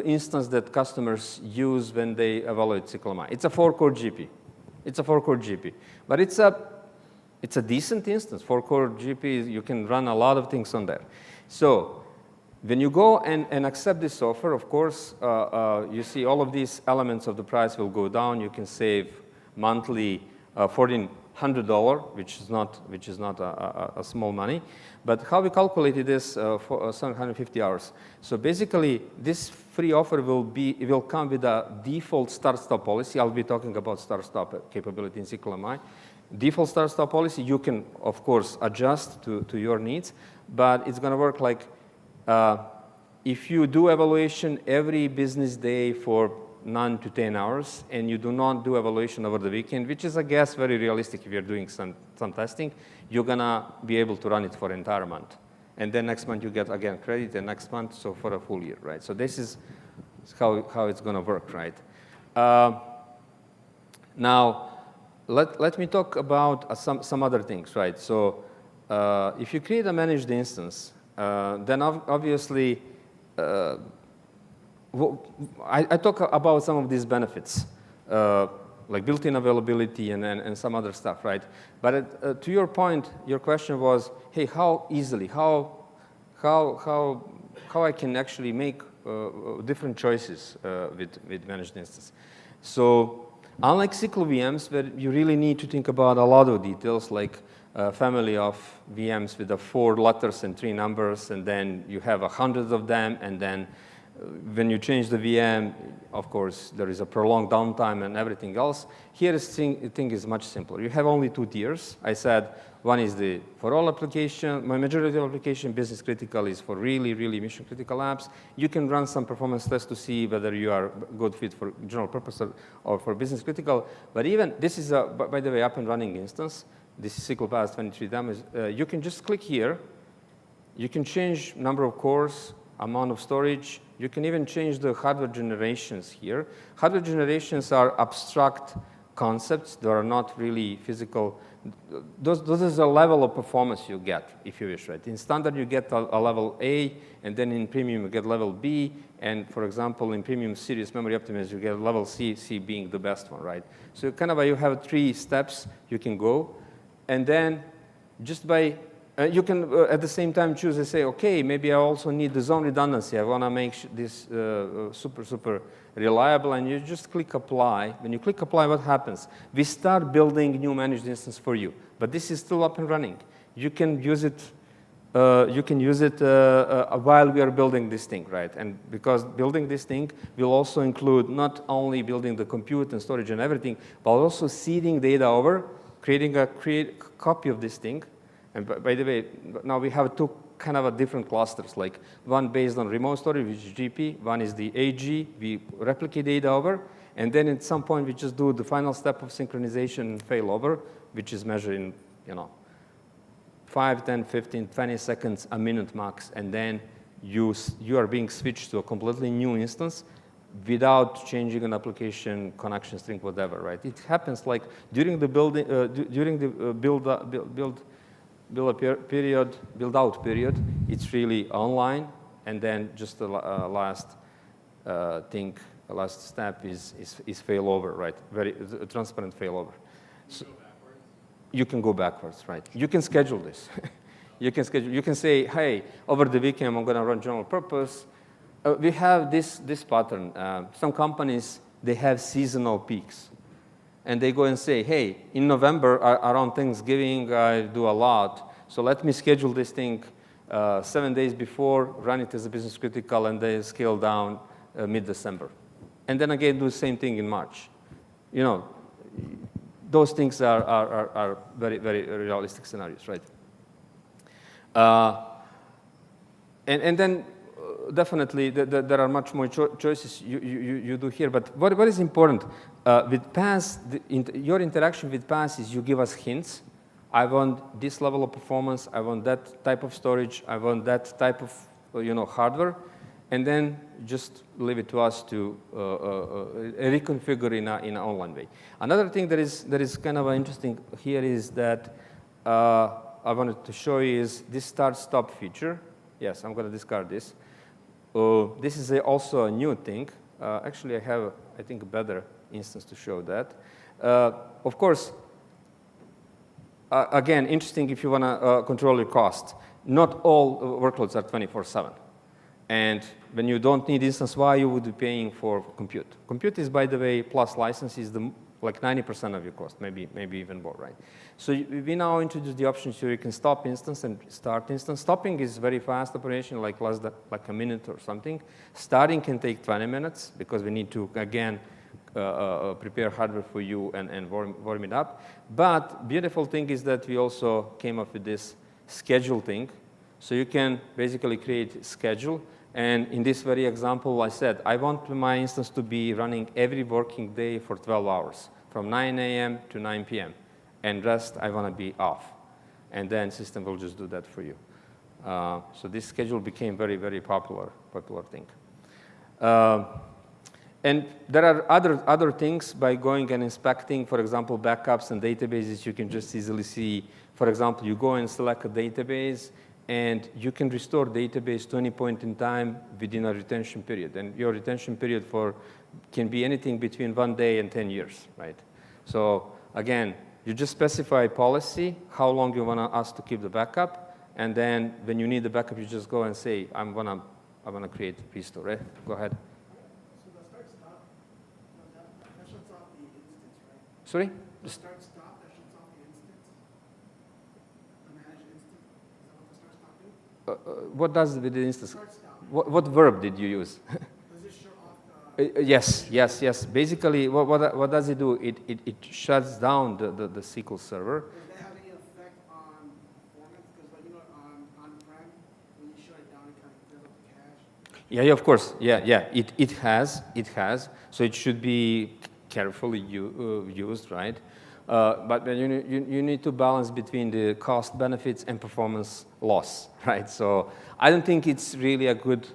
S1: instance that customers use when they evaluate SQL MI? It's a 4-core GP. It's a 4-core GP. But it's a decent instance. 4-core GP, you can run a lot of things on there. So when you go and accept this offer, of course, you see all of these elements of the price will go down. You can save monthly $1,400, which is not a small money. But how we calculated this for 750 hours. So basically, this free offer will come with a default start-stop policy. I'll be talking about start-stop capability in SQL MI. Default start-stop policy, you can, of course, adjust to your needs. But it's going to work like if you do evaluation every business day for 9 to 10 hours, and you do not do evaluation over the weekend, which is, I guess, very realistic if you're doing some testing, you're going to be able to run it for an entire month. And then next month you get, again, credit, and next month, so for a full year, right? So this is how it's going to work, right? Now, let me talk about some other things, right? So if you create a managed instance, then obviously, I talk about some of these benefits, like built-in availability and some other stuff, right? But to your point, your question was, hey, how easily, how I can actually make different choices with managed instance. So unlike SQL VMs, where you really need to think about a lot of details, like a family of VMs with 4 letters and 3 numbers, and then you have 100 of them, and then when you change the VM, of course, there is a prolonged downtime and everything else. Here, the thing is much simpler. You have only 2 tiers. I said one is for all application. My majority of application, business critical, is for really, really mission critical apps. You can run some performance tests to see whether you are a good fit for general purpose or for business critical. But even this is, by the way, up and running instance. This is SQL Pass 23 demos. You can just click here. You can change number of cores, amount of storage. You can even change the hardware generations here. Hardware generations are abstract concepts. They are not really physical. Those is a level of performance you get, if you wish, right? In standard, you get a level A, and then in premium, you get level B. And for example, in premium serious memory optimized, you get level C, C being the best one, right? So kind of you have 3 steps you can go. And then just by you can, at the same time, choose and say, OK, maybe I also need the zone redundancy. I want to make this super reliable. And you just click Apply. When you click Apply, what happens? We start building new managed instance for you. But this is still up and running. You can use it while we are building this thing, right? And because building this thing will also include not only building the compute and storage and everything, but also seeding data over, creating a copy of this thing. And by the way, now we have 2 kind of different clusters, like one based on remote storage, which is GP. One is the AG. We replicate data over. And then at some point, we just do the final step of synchronization and failover, which is measured in 5, 10, 15, 20 seconds, a minute max. And then you are being switched to a completely new instance without changing an application connection string, whatever, right? It happens like during the build-out period, it's really online, and then just the last step is failover, right? Very transparent failover. So you can go backwards, right? You can schedule this. You can say, hey, over the weekend I'm going to run general purpose. We have this pattern. Some companies, they have seasonal peaks. And they go and say, hey, in November, around Thanksgiving, I do a lot. So let me schedule this thing 7 days before, run it as a business critical, and then scale down mid-December. And then again, do the same thing in March. Those things are very, very realistic scenarios, right? And then definitely, there are much more choices you do here. But what is important with PaaS, your interaction with PaaS is you give us hints. I want this level of performance. I want that type of storage. I want that type of hardware. And then just leave it to us to reconfigure in an online way. Another thing that is kind of interesting here is that I wanted to show you is this start-stop feature. Yes, I'm going to discard this. This is also a new thing. Actually, I have, I think, a better instance to show that. Of course, again, interesting if you want to control your cost. Not all workloads are 24/7. And when you don't need instance, why you would be paying for compute? Compute is, by the way, plus license is like 90% of your cost, maybe even more, right? So we now introduce the option so you can stop instance and start instance. Stopping is very fast operation, like less than like a minute or something. Starting can take 20 minutes because we need to, again, prepare hardware for you and warm it up. But beautiful thing is that we also came up with this schedule thing. So you can basically create schedule. And in this very example, I said, I want my instance to be running every working day for 12 hours, from 9 a.m. to 9 p.m. And rest, I want to be off. And then system will just do that for you. So this schedule became very, very popular thing. And there are other things by going and inspecting, for example, backups and databases. You can just easily see, for example, you go and select a database, and you can restore database to any point in time within a retention period. And your retention period can be anything between 1 day and 10 years, right? So again, you just specify policy, how long you want us to keep the backup, and then when you need the backup, you just go and say, I want to create restore, right? Go ahead.
S4: So the start stop, that shuts off the instance, right?
S1: Sorry?
S4: The start stop, that shuts off the instance? The managed instance? Is that what the start stop do?
S1: What does with the instance?
S4: Start stop.
S1: What verb did you use?
S4: Does it shut off the?
S1: Yes. Basically, what does it do? It shuts down the SQL server.
S4: Does that have any effect on performance? Because on-prem, when you shut it down, it kind of fills up the cache.
S1: Yeah, of course. Yeah. It has. So it should be carefully used, right? But you need to balance between the cost benefits and performance loss, right? So I don't think it's really a good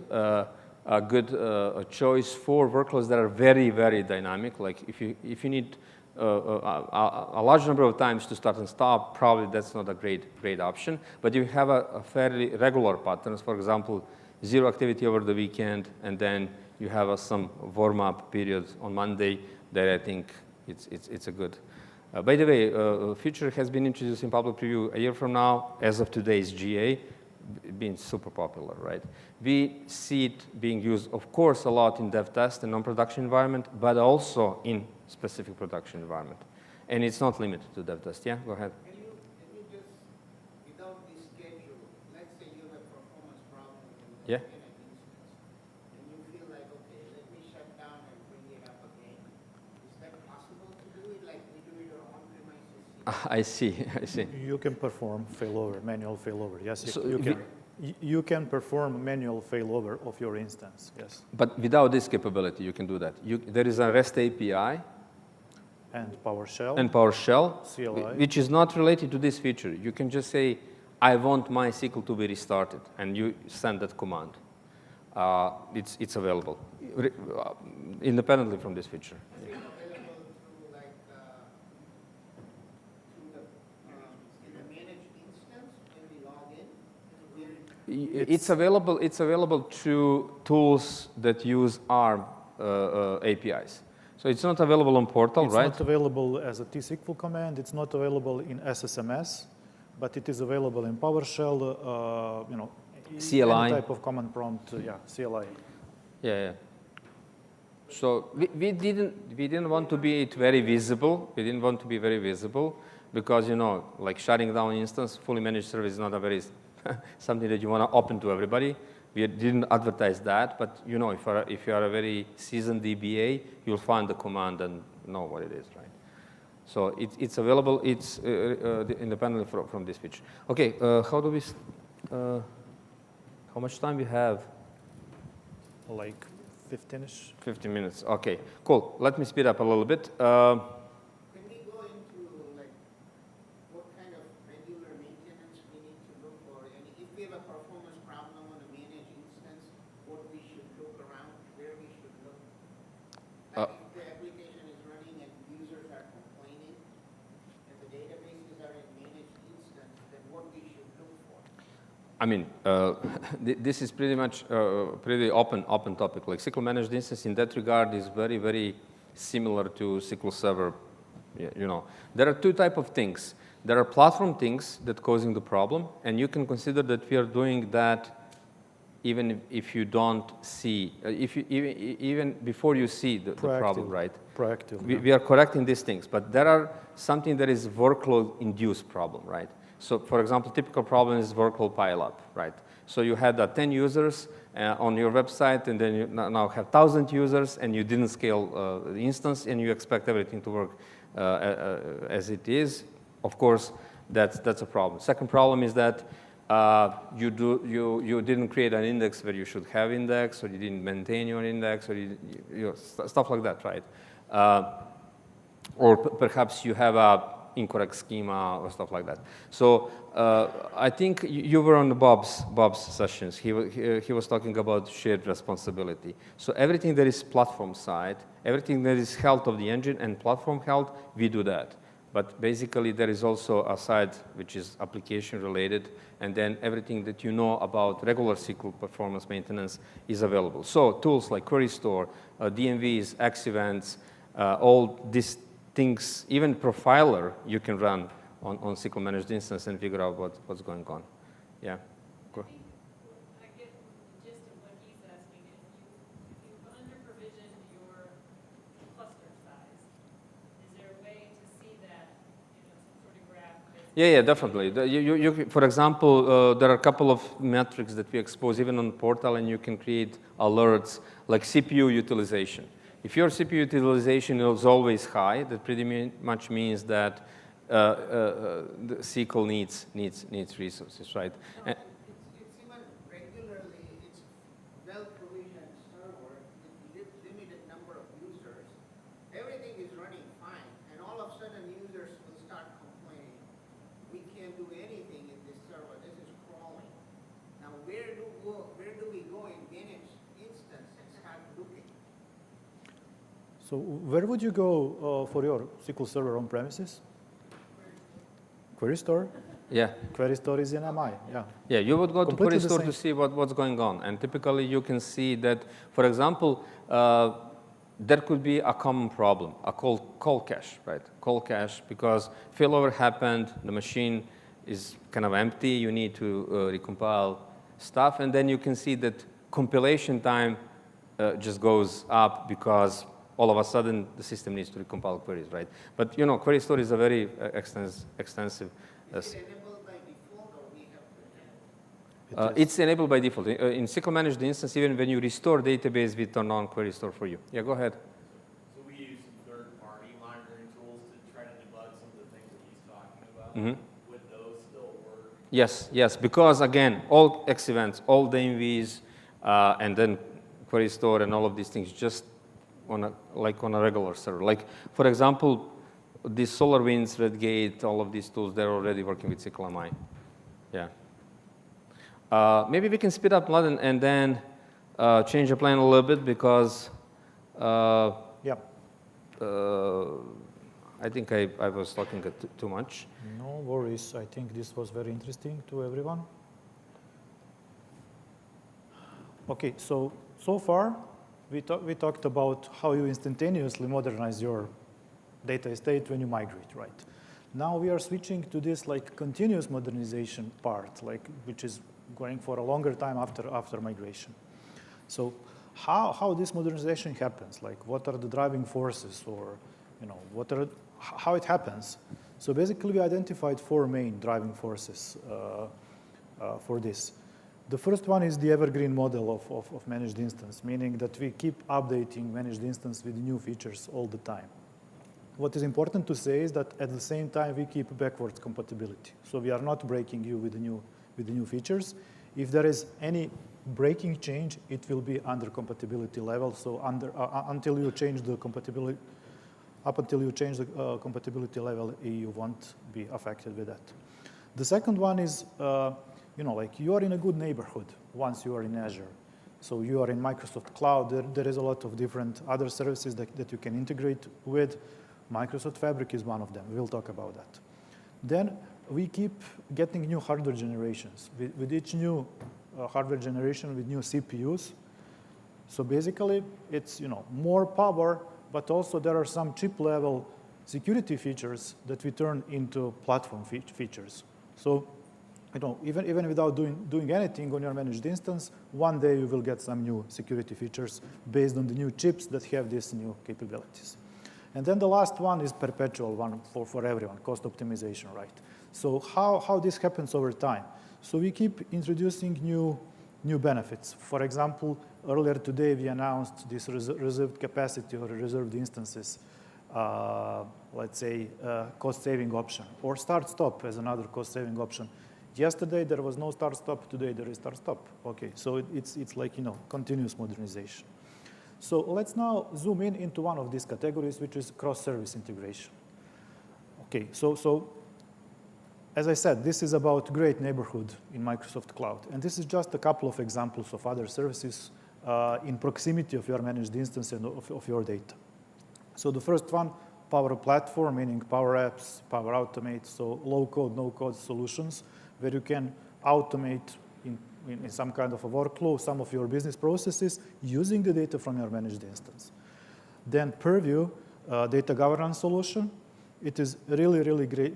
S1: choice for workloads that are very, very dynamic. Like if you need a large number of times to start and stop, probably that's not a great option. But you have a fairly regular patterns. For example, zero activity over the weekend, and then you have some warm-up period on Monday. That I think it's a good. By the way, feature has been introduced in public preview a year from now. As of today's GA, being super popular, right? We see it being used, of course, a lot in dev test and non-production environment, but also in specific production environment. And it's not limited to dev test. Yeah, go ahead.
S4: Can you just, without the schedule, let's say you have a performance problem in
S1: Yeah.
S4: an instance, and you feel like, okay, let me shut down and bring it up again. Is that possible to do it like we do it on-premises?
S1: I see.
S2: You can perform failover, manual failover. Yes,
S1: So
S2: you can. You can perform manual failover of your instance. Yes.
S1: But without this capability, you can do that. There is a REST API
S2: And PowerShell.
S1: and PowerShell,
S2: CLI.
S1: which is not related to this feature. You can just say, I want my SQL to be restarted, and you send that command. It's available independently from this feature.
S4: Is it available through like in the managed instance when we log in?
S1: It's available to tools that use ARM APIs. So it's not available on portal,
S2: It's
S1: right?
S2: not available as a T-SQL command. It's not available in SSMS, but it is available in PowerShell.
S1: CLI.
S2: Any type of command prompt. CLI.
S1: Yeah. So we didn't want to be very visible. We didn't want to be very visible because like shutting down instance, fully managed service is not a very something that you want to open to everybody. We didn't advertise that, but if you are a very seasoned DBA, you'll find the command and know what it is, right? So it's available. It's independently from this feature. Okay, how much time we have?
S2: Like 15-ish.
S1: 15 minutes. Okay, cool. Let me speed up a little bit.
S4: Can we go into like what kind of regular maintenance we need to look for? And if we have a performance problem on a managed instance, what we should look around, where we should look? Like if the application is running and users are complaining and the databases are in managed instance, then what we should look for?
S1: I mean, this is pretty much pretty open topic. Like SQL Managed Instance in that regard is very, very similar to SQL Server. You know, there are two types of things. There are platform things that causing the problem, and you can consider that we are doing that even if you don't see, even before you see the problem, right?
S2: Proactively.
S1: We are correcting these things, but there are something that is workload-induced problem, right? So, for example, typical problem is workload pile-up, right? So you had 10 users on your website, and then you now have 1,000 users, and you didn't scale the instance, and you expect everything to work as it is. Of course, that's a problem. Second problem is that you didn't create an index where you should have index, or you didn't maintain your index, or stuff like that, right? Or perhaps you have a incorrect schema or stuff like that. So I think you were on Bob's sessions. He was talking about shared responsibility. So everything that is platform side, everything that is health of the engine and platform health, we do that. But basically, there is also a side which is application related, and then everything that you know about regular SQL performance maintenance is available. So tools like Query Store, DMVs, X events, all these things, even Profiler, you can run on SQL Managed Instance and figure out what's going on. Yeah. Go.
S3: I get the gist of what he's asking. If you've under-provisioned your cluster size, is there a way to see that, some sort of graph?
S1: Yeah, definitely. For example, there are a couple of metrics that we expose even on the portal, and you can create alerts like CPU utilization. If your CPU utilization is always high, that pretty much means that the SQL needs resources, right?
S4: No, it's even regularly, it's well-provisioned server with limited number of users. Everything is running fine, and all of a sudden users will start complaining. We can't do anything in this server. This is crawling. Now, where do we go in managed instance and start looking?
S2: So where would you go for your SQL Server on premises? Query Store?
S1: Yeah.
S2: Query Store is in MI, yeah.
S1: Yeah, you would go to
S2: Completely
S1: Query
S2: the
S1: Store
S2: same.
S1: to see what's going on. And typically you can see that, for example, there could be a common problem, a call cache, right? Call cache, because failover happened, the machine is kind of empty, you need to recompile stuff, and then you can see that compilation time just goes up because all of a sudden the system needs to recompile queries, right? But Query Store is a very extensive.
S4: Is it enabled by default, or we have to
S1: It's enabled by default. In SQL Managed Instance, even when you restore database, we turn on Query Store for you. Yeah, go ahead.
S5: So we use some third-party monitoring tools to try to debug some of the things that he's talking about.
S1: Mm-hmm.
S5: Would those still work?
S1: Yes, because again, all X events, all DMVs, and then Query Store and all of these things just on a regular server. Like, for example, these SolarWinds, Redgate, all of these tools, they're already working with SQL MI. Yeah. Maybe we can speed up Mladen and then change the plan a little bit because
S2: Yeah.
S1: I think I was talking too much.
S2: No worries. I think this was very interesting to everyone. Okay, so far we talked about how you instantaneously modernize your data estate when you migrate, right? Now we are switching to this continuous modernization part, which is going for a longer time after migration. So how this modernization happens? What are the driving forces, or how it happens? So basically, we identified 4 main driving forces for this. The first one is the evergreen model of managed instance, meaning that we keep updating managed instance with new features all the time. What is important to say is that at the same time, we keep backwards compatibility. So we are not breaking you with the new features. If there is any breaking change, it will be under compatibility level. So until you change the compatibility, compatibility level, you won't be affected with that. The second one is, you are in a good neighborhood once you are in Azure. So you are in Microsoft Cloud. There is a lot of different other services that you can integrate with. Microsoft Fabric is one of them. We'll talk about that. Then we keep getting new hardware generations. With each new hardware generation with new CPUs, so basically it's more power, but also there are some chip-level security features that we turn into platform features. So even without doing anything on your managed instance, one day you will get some new security features based on the new chips that have these new capabilities. And then the last one is perpetual one for everyone, cost optimization, right? So how this happens over time? So we keep introducing new benefits. For example, earlier today we announced this reserved capacity or reserved instances, let's say cost-saving option, or start-stop as another cost-saving option. Yesterday there was no start-stop, today there is start-stop. Okay, so it's like continuous modernization. So let's now zoom into one of these categories, which is cross-service integration. Okay, so as I said, this is about great neighborhood in Microsoft Cloud. And this is just a couple of examples of other services in proximity of your managed instance and of your data. So the first one, Power Platform, meaning Power Apps, Power Automate, so low-code, no-code solutions, where you can automate in some kind of a workflow some of your business processes using the data from your managed instance. Then Purview, data governance solution. It is really, really great.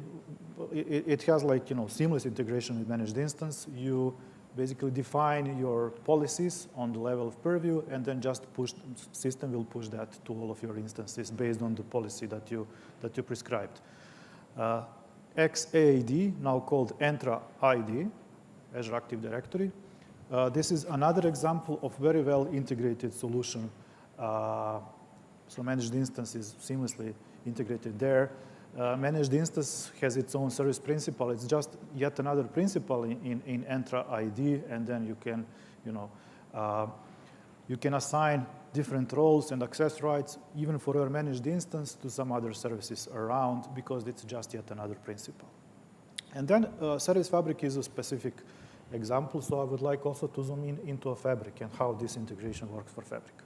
S2: It has like seamless integration with managed instance. You basically define your policies on the level of Purview, and then just system will push that to all of your instances based on the policy that you prescribed. XAID, now called Entra ID, Azure Active Directory. This is another example of very well integrated solution. So managed instance is seamlessly integrated there. Managed instance has its own service principal. It's just yet another principal in Entra ID, and then you can assign different roles and access rights, even for your managed instance, to some other services around, because it's just yet another principal. And then Service Fabric is a specific example, so I would like also to zoom into a Fabric and how this integration works for Fabric.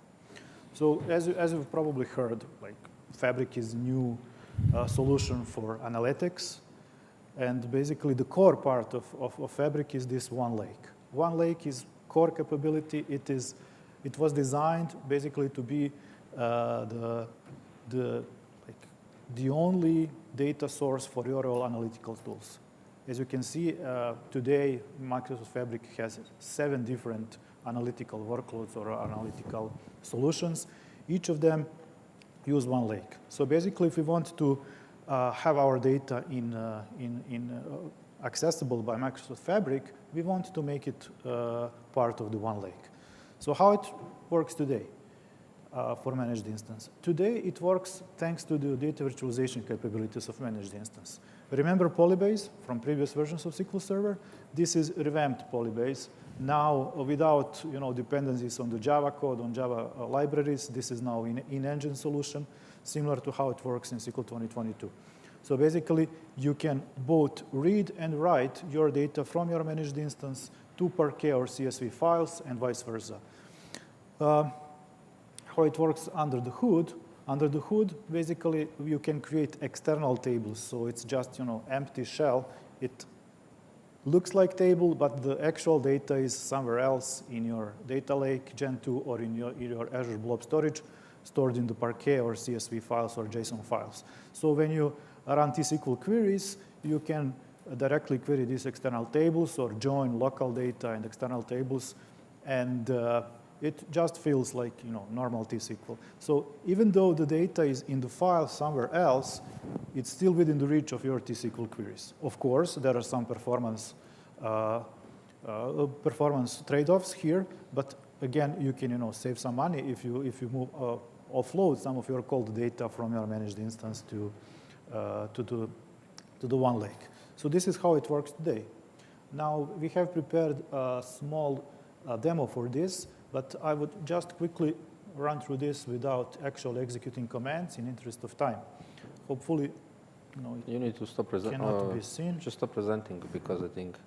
S2: So as you've probably heard, like Fabric is a new solution for analytics, and basically the core part of Fabric is this One Lake. One Lake is core capability. It was designed basically to be the only data source for your all analytical tools. As you can see, today, Microsoft Fabric has 7 different analytical workloads or analytical solutions. Each of them use One Lake. So basically, if we want to have our data accessible by Microsoft Fabric, we want to make it part of the One Lake. So how it works today for managed instance? Today, it works thanks to the data virtualization capabilities of managed instance. Remember Polybase from previous versions of SQL Server? This is revamped Polybase. Now, without dependencies on the Java code, on Java libraries, this is now an in-engine solution, similar to how it works in SQL 2022. So basically, you can both read and write your data from your managed instance to Parquet or CSV files, and vice versa. How it works under the hood? Under the hood, basically, you can create external tables. So it's just empty shell. It looks like table, but the actual data is somewhere else in your data lake, Gen 2, or in your Azure Blob Storage, stored in the Parquet or CSV files or JSON files. So when you run T-SQL queries, you can directly query these external tables or join local data and external tables, and it just feels like normal T-SQL. So even though the data is in the file somewhere else, it's still within the reach of your T-SQL queries. Of course, there are some performance trade-offs here, but again, you can save some money if you move offload some of your cold data from your managed instance to the One Lake. So this is how it works today. Now we have prepared a small demo for this. But I would just quickly run through this without actually executing commands in interest of time. Hopefully,
S1: you need to stop presenting.
S2: Cannot be seen.
S1: Just stop presenting, because I think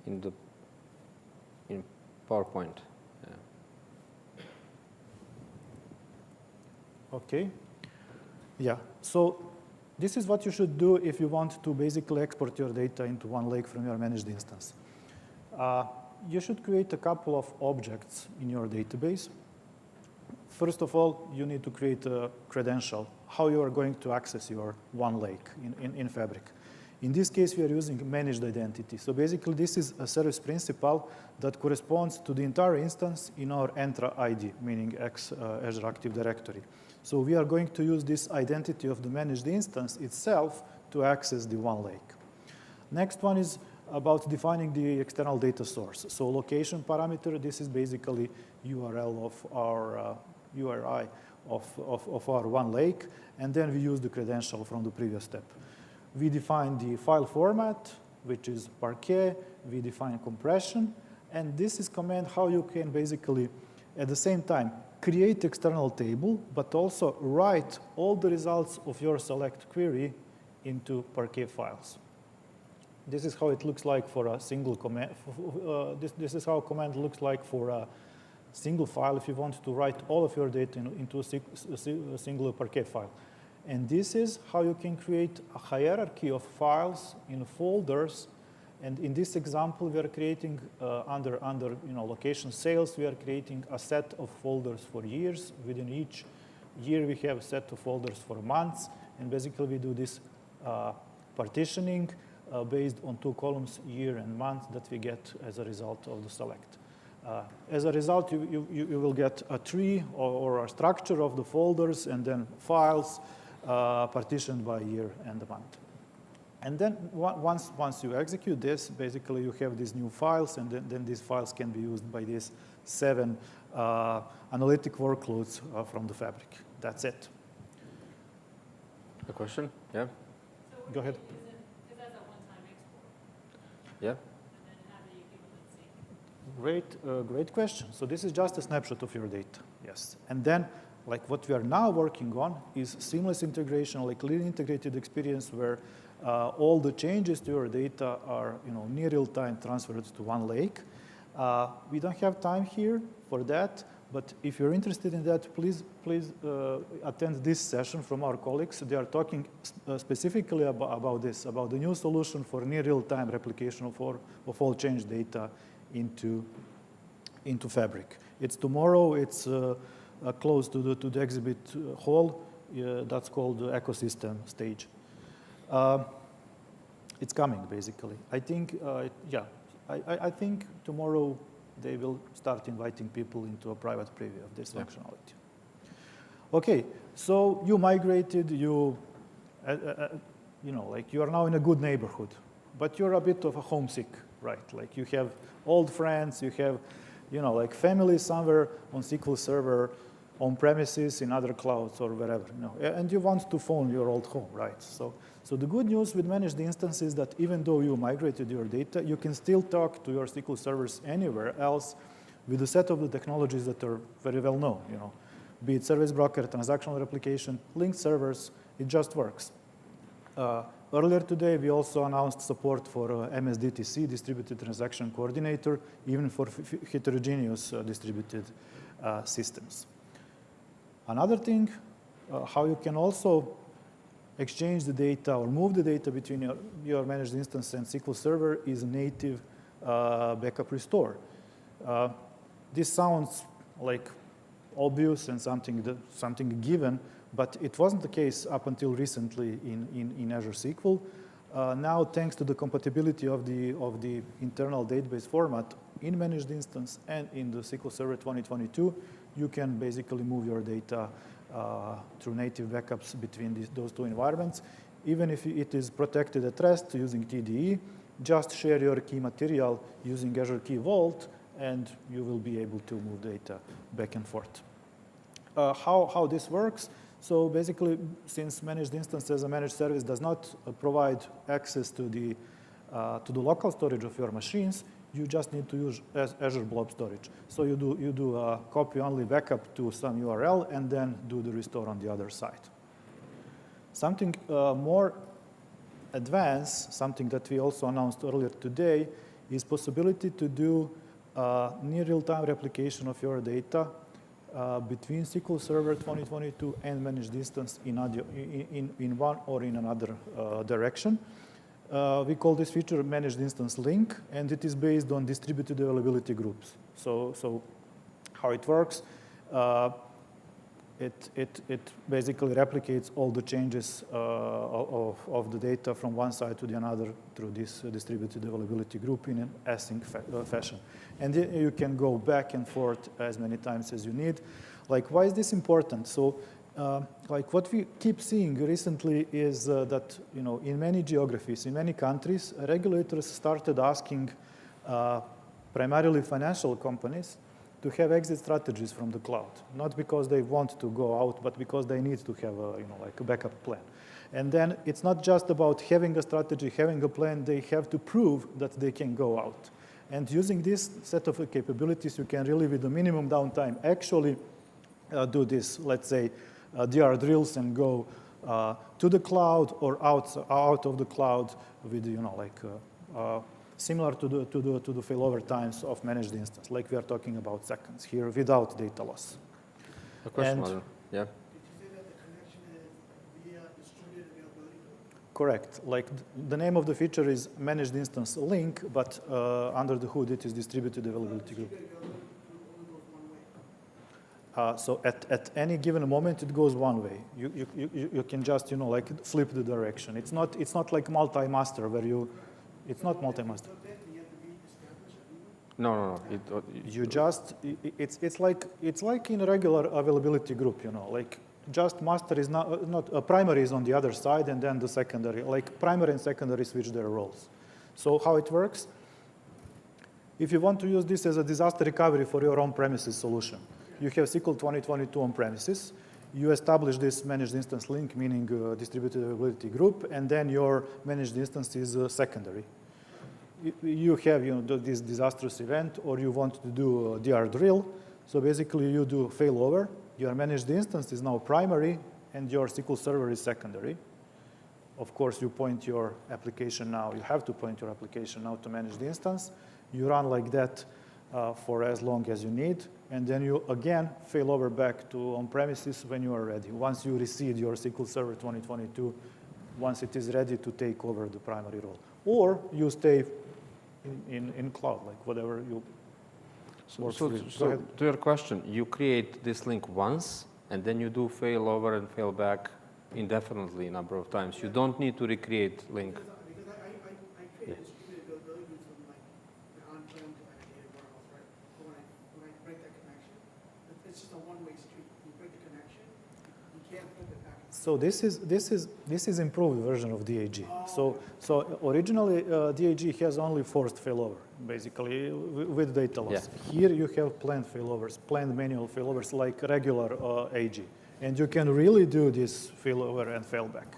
S1: in PowerPoint. Yeah.
S2: Okay. Yeah. So this is what you should do if you want to basically export your data into one lake from your managed instance. You should create a couple of objects in your database. First of all, you need to create a credential, how you are going to access your one lake in Fabric. In this case, we are using managed identity. So basically, this is a service principal that corresponds to the entire instance in our Entra ID, meaning Azure Active Directory. So we are going to use this identity of the managed instance itself to access the one lake. Next one is about defining the external data source. So location parameter, this is basically URL of our URI of our one lake, and then we use the credential from the previous step. We define the file format, which is Parquet. We define compression, and this is command how you can basically, at the same time, create external table, but also write all the results of your select query into Parquet files. This is how it looks like for a single command. This is how a command looks like for a single file if you want to write all of your data into a single Parquet file. And this is how you can create a hierarchy of files in folders. And in this example, we are creating under location sales, we are creating a set of folders for years. Within each year, we have a set of folders for months. And basically, we do this partitioning based on 2 columns, year and month, that we get as a result of the select. As a result, you will get a tree or a structure of the folders and then files partitioned by year and month. And then once you execute this, basically you have these new files, and then these files can be used by these 7 analytic workloads from the Fabric. That's it.
S1: A question? Yeah?
S3: So
S2: Go ahead.
S3: Is that a one-time export?
S1: Yeah?
S3: And then how do you keep it sync?
S2: Great question. So this is just a snapshot of your data, yes. And then, like what we are now working on is seamless integration, like clean integrated experience where all the changes to your data are, near real time transferred to one lake. We don't have time here for that, but if you're interested in that, please attend this session from our colleagues. They are talking specifically about this, about the new solution for near real time replication of all changed data into Fabric. It's tomorrow. It's close to the exhibit hall. That's called the ecosystem stage. It's coming, basically. I think, I think tomorrow they will start inviting people into a private preview of this functionality. Okay, so you migrated, you are now in a good neighborhood, but you're a bit of a homesick, right? Like you have old friends, you have, like family somewhere on SQL Server, on premises, in other clouds or wherever, and you want to phone your old home, right? So the good news with managed instances is that even though you migrated your data, you can still talk to your SQL servers anywhere else with a set of the technologies that are very well known, be it service broker, transactional replication, linked servers, it just works. Earlier today, we also announced support for MSDTC, Distributed Transaction Coordinator, even for heterogeneous distributed systems. Another thing, how you can also exchange the data or move the data between your managed instance and SQL Server is native backup restore. This sounds like obvious and something given, but it wasn't the case up until recently in Azure SQL. Now, thanks to the compatibility of the internal database format in managed instance and in the SQL Server 2022, you can basically move your data through native backups between those 2 environments. Even if it is protected at rest using TDE, just share your key material using Azure Key Vault, and you will be able to move data back and forth. How this works? So basically, since managed instance as a managed service does not provide access to the local storage of your machines, you just need to use Azure Blob Storage. So you do a copy-only backup to some URL and then do the restore on the other side. Something more advanced, something that we also announced earlier today, is possibility to do near real-time replication of your data between SQL Server 2022 and Managed Instance in one or in another direction. We call this feature Managed Instance Link, and it is based on distributed availability groups. So how it works, it basically replicates all the changes of the data from one side to the other through this distributed availability group in an async fashion. And you can go back and forth as many times as you need. Like, why is this important? So, like what we keep seeing recently is that, you know, in many geographies, in many countries, regulators started asking primarily financial companies to have exit strategies from the cloud, not because they want to go out, but because they need to have a, you know, like a backup plan. And then it's not just about having a strategy, having a plan, they have to prove that they can go out. And using this set of capabilities, you can really, with the minimum downtime, actually do this, let's say, DR drills and go to the cloud or out of the cloud with, you know, like similar to the failover times of managed instance, like we are talking about seconds here without data loss.
S1: A question, Modern. Yeah.
S6: Did you say that the connection is via distributed availability?
S2: Correct. Like the name of the feature is Managed Instance Link, but under the hood it is Distributed Availability Group.
S6: Distributed availability only goes one way.
S2: So at any given moment it goes one way. You can just, you know, like flip the direction. It's not like multi-master where you. It's not multi-master.
S6: So then you have to re-establish a new one?
S1: No.
S2: You just it's like in a regular availability group, you know, like just master is not a primary is on the other side, and then the secondary, like primary and secondary switch their roles. So how it works? If you want to use this as a disaster recovery for your on-premises solution, you have SQL 2022 on-premises. You establish this managed instance link, meaning distributed availability group, and then your managed instance is secondary. You have, you know, this disastrous event, or you want to do a DR drill. So basically, you do failover. Your managed instance is now primary, and your SQL Server is secondary. Of course, you point your application now. You have to point your application now to managed instance. You run like that for as long as you need, and then you again fail over back to on-premises when you are ready. Once you reseed your SQL Server 2022, once it is ready to take over the primary role. Or you stay in cloud, like whatever you work for you.
S1: So to your question, you create this link once, and then you do fail over and fail back indefinitely a number of times. You don't need to recreate link.
S6: Because I create distributed availability from like the on-prem to like a data warehouse, right? But when I break that connection, it's just a one-way street. You break the connection, you can't flip it back.
S2: So this is improved version of DAG. So originally DAG has only forced failover, basically with data loss.
S1: Yeah.
S2: Here you have planned failovers, planned manual failovers like regular AG, and you can really do this failover and failback.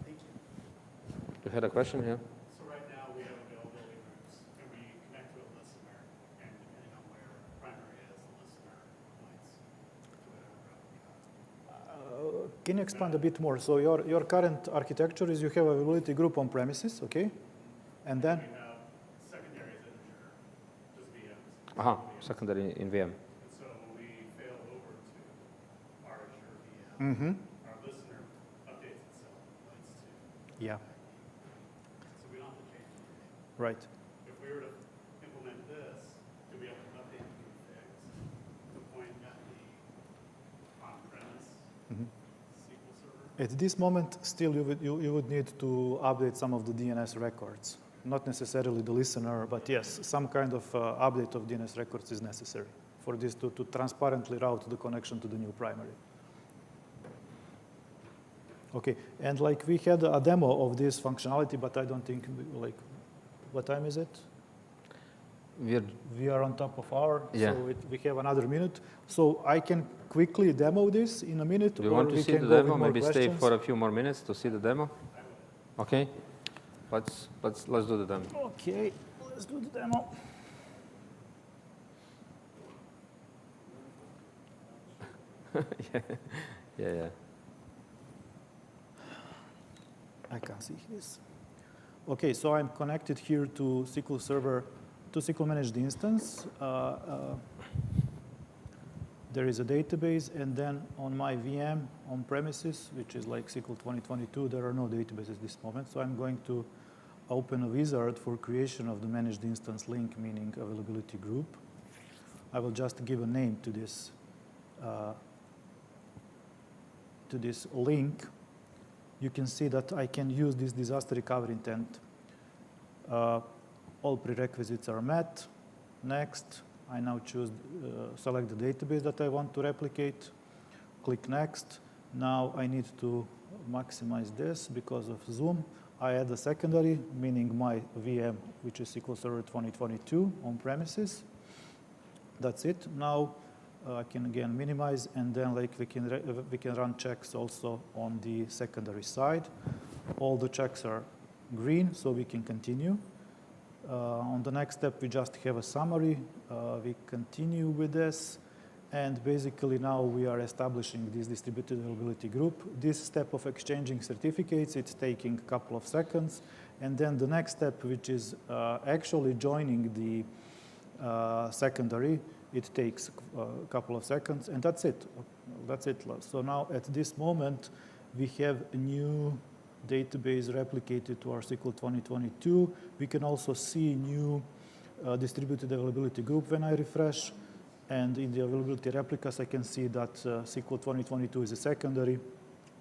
S6: Thank you.
S1: You had a question here?
S5: So right now, we have availability groups, and we connect to a listener, and depending on where primary is, the listener points to whatever replica.
S2: Can you expand a bit more? So your current architecture is you have availability group on premises, okay? And then?
S5: We have secondaries in Azure, just VMs.
S1: Secondary in VM.
S5: And so when we fail over to our Azure VM, our listener updates itself, points to.
S2: Yeah,
S5: So we don't have to change anything.
S2: right.
S5: If we were to implement this, to be able to update the configs, to point at the on-premise SQL Server.
S2: At this moment, still you would need to update some of the DNS records. Not necessarily the listener, but yes, some kind of update of DNS records is necessary for this to transparently route the connection to the new primary. Okay, and like we had a demo of this functionality, but I don't think, like, what time is it? We are on top of hour,
S1: Yeah.
S2: so we have another minute. So I can quickly demo this in a minute.
S1: Do you
S2: or
S1: want to
S2: we
S1: see
S2: can
S1: the
S2: go with
S1: demo?
S2: more
S1: Maybe stay
S2: questions.
S1: for a few more minutes to see the demo? Okay. Let's do the demo.
S2: Okay, let's do the demo.
S1: Yeah.
S2: I can see this. Okay, so I'm connected here to SQL Server, to SQL Managed Instance. there is a database, and then on my VM on premises, which is like SQL 2022, there are no databases at this moment. So I'm going to open a wizard for creation of the managed instance link, meaning availability group. I will just give a name to this link. You can see that I can use this disaster recovery intent. All prerequisites are met. Next, I now choose, select the database that I want to replicate. Click next. Now I need to maximize this because of zoom. I add a secondary, meaning my VM, which is SQL Server 2022 on premises. That's it. Now I can again minimize, and then like we can run checks also on the secondary side. All the checks are green, so we can continue. On the next step, we just have a summary. We continue with this, and basically now we are establishing this distributed availability group. This step of exchanging certificates, it's taking a couple of seconds, and then the next step, which is actually joining the secondary, it takes a couple of seconds, and that's it. That's it. So now at this moment, we have a new database replicated to our SQL 2022. We can also see new distributed availability group when I refresh. And in the availability replicas, I can see that SQL 2022 is a secondary.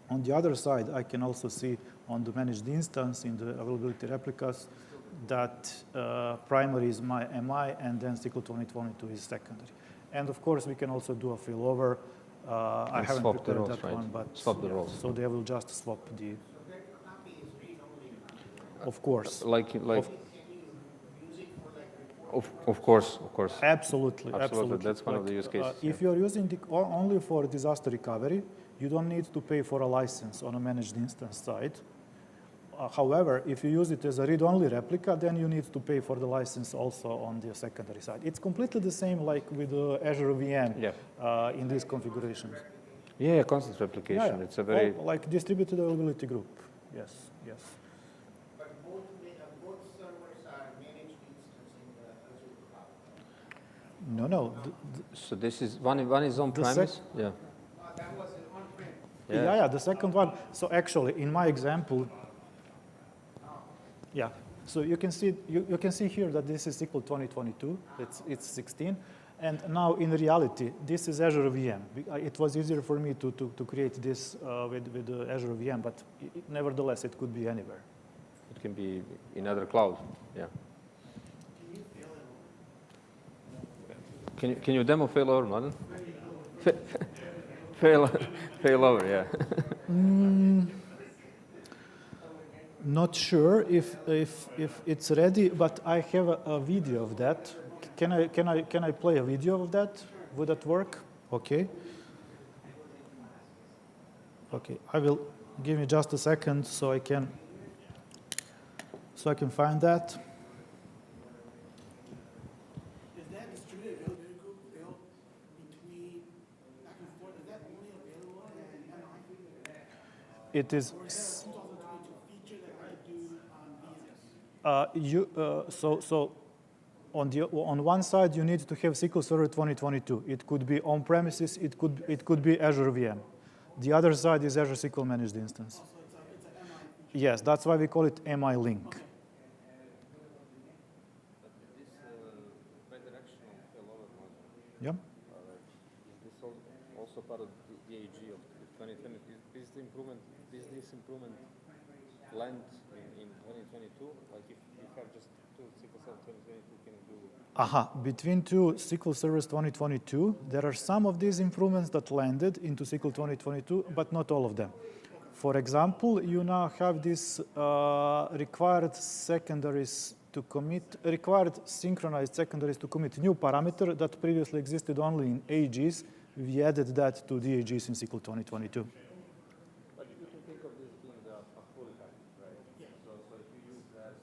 S2: On the other side, I can also see on the managed instance in the availability replicas that primary is my MI, and then SQL 2022 is secondary. And of course, we can also do a failover. I haven't prepared
S1: roles,
S2: that
S1: right?
S2: one, but
S1: Swap the roles.
S2: So they will just swap the.
S4: So that copy is read-only.
S2: Of course.
S1: Like
S4: Can you use it for like reporting?
S1: of course.
S2: Absolutely.
S1: That's one of the use cases.
S2: If you're using it only for disaster recovery, you don't need to pay for a license on a managed instance side. However, if you use it as a read-only replica, then you need to pay for the license also on the secondary side. It's completely the same like with Azure VM in these configurations.
S1: Yeah, constant replication. It's a very
S2: like distributed availability group. Yes.
S4: But both servers are managed instance in the Azure cloud.
S2: No.
S1: so. This is one is on premise. Yeah.
S4: That was on-prem.
S2: Yeah. The second one. So actually, in my example. Yeah, so you can see here that this is SQL 2022. It's 16, and now in reality, this is Azure VM. It was easier for me to create this with the Azure VM, but nevertheless, it could be anywhere.
S1: It can be in other cloud. Yeah. Can you demo failover, Modern? Failover, yeah.
S2: Not sure if it's ready, but I have a video of that. Can I play a video of that? Would that work? Okay. I will give me just a second so I can find that.
S6: Is that distributed availability group built between back and forth? Is that only available in MI?
S2: It is.
S6: Or is that a 2022 feature that I could do on VMs?
S2: So on one side you need to have SQL Server 2022. It could be on premises. It could be Azure VM. The other side is Azure SQL Managed Instance.
S6: So it's a MI feature.
S2: Yes, that's why we call it MI link.
S6: Okay.
S2: Yeah.
S1: Is this also part of the AG of 2020? Is this improvement land in 2022? Like if you have just two SQL Server 2022, can you do?
S2: Between two SQL Servers 2022, there are some of these improvements that landed into SQL 2022, but not all of them. For example, you now have this required synchronized secondaries to commit new parameter that previously existed only in AGs. We added that to the AGs in SQL 2022.
S1: But you can think of this being a full package, right? Yeah. So if you use that as a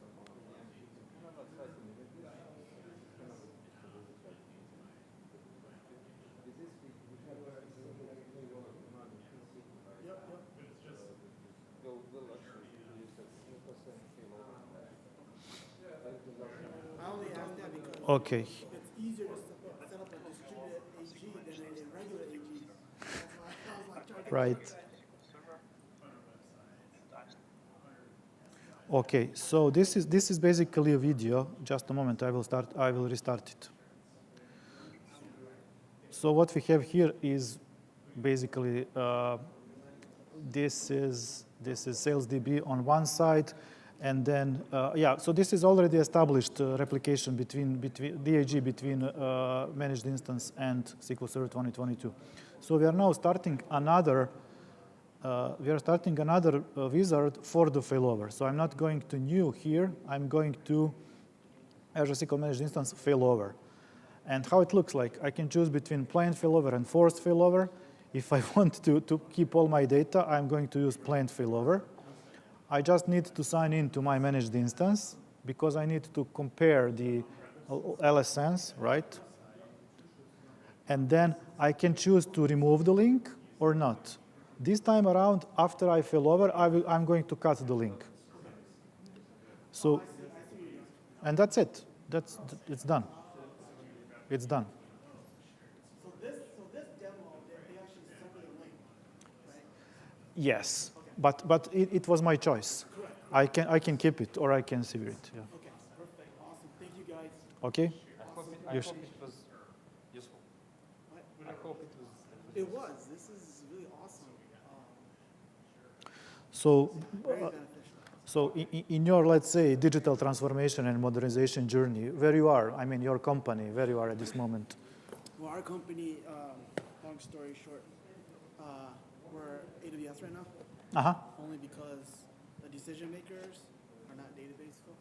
S6: I only asked that because
S2: Okay.
S6: it's easier to set up a distributed AG than a regular
S2: right? Okay, so this is basically a video. Just a moment, I will restart it. So what we have here is basically this is SalesDB on one side, and then yeah. So this is already established replication between DAG between Managed Instance and SQL Server 2022. So we are now starting another. Wizard for the failover. So I'm not going to new here. I'm going to Azure SQL Managed Instance failover. And how it looks like, I can choose between plain failover and forced failover. If I want to keep all my data, I'm going to use plain failover. I just need to sign in to my managed instance because I need to compare the LSNs, right? And then I can choose to remove the link or not. This time around, after I failover, I'm going to cut the link. So, and that's it. It's done. It's done.
S6: So this demo, they actually sent me a link, right?
S2: Yes, but it was my choice.
S6: Correct.
S2: I can keep it or I can sever it. Yeah.
S6: Okay, perfect, awesome, thank you guys.
S2: Okay.
S1: I hope it was useful.
S6: What?
S1: I hope it was.
S6: It was, this is really awesome.
S2: So,
S6: Very beneficial.
S2: so in your, let's say, digital transformation and modernization journey, where you are, I mean, your company, where you are at this moment.
S6: Well, our company, long story short, we're AWS right now,
S2: Uh-huh.
S6: only because the decision makers are not database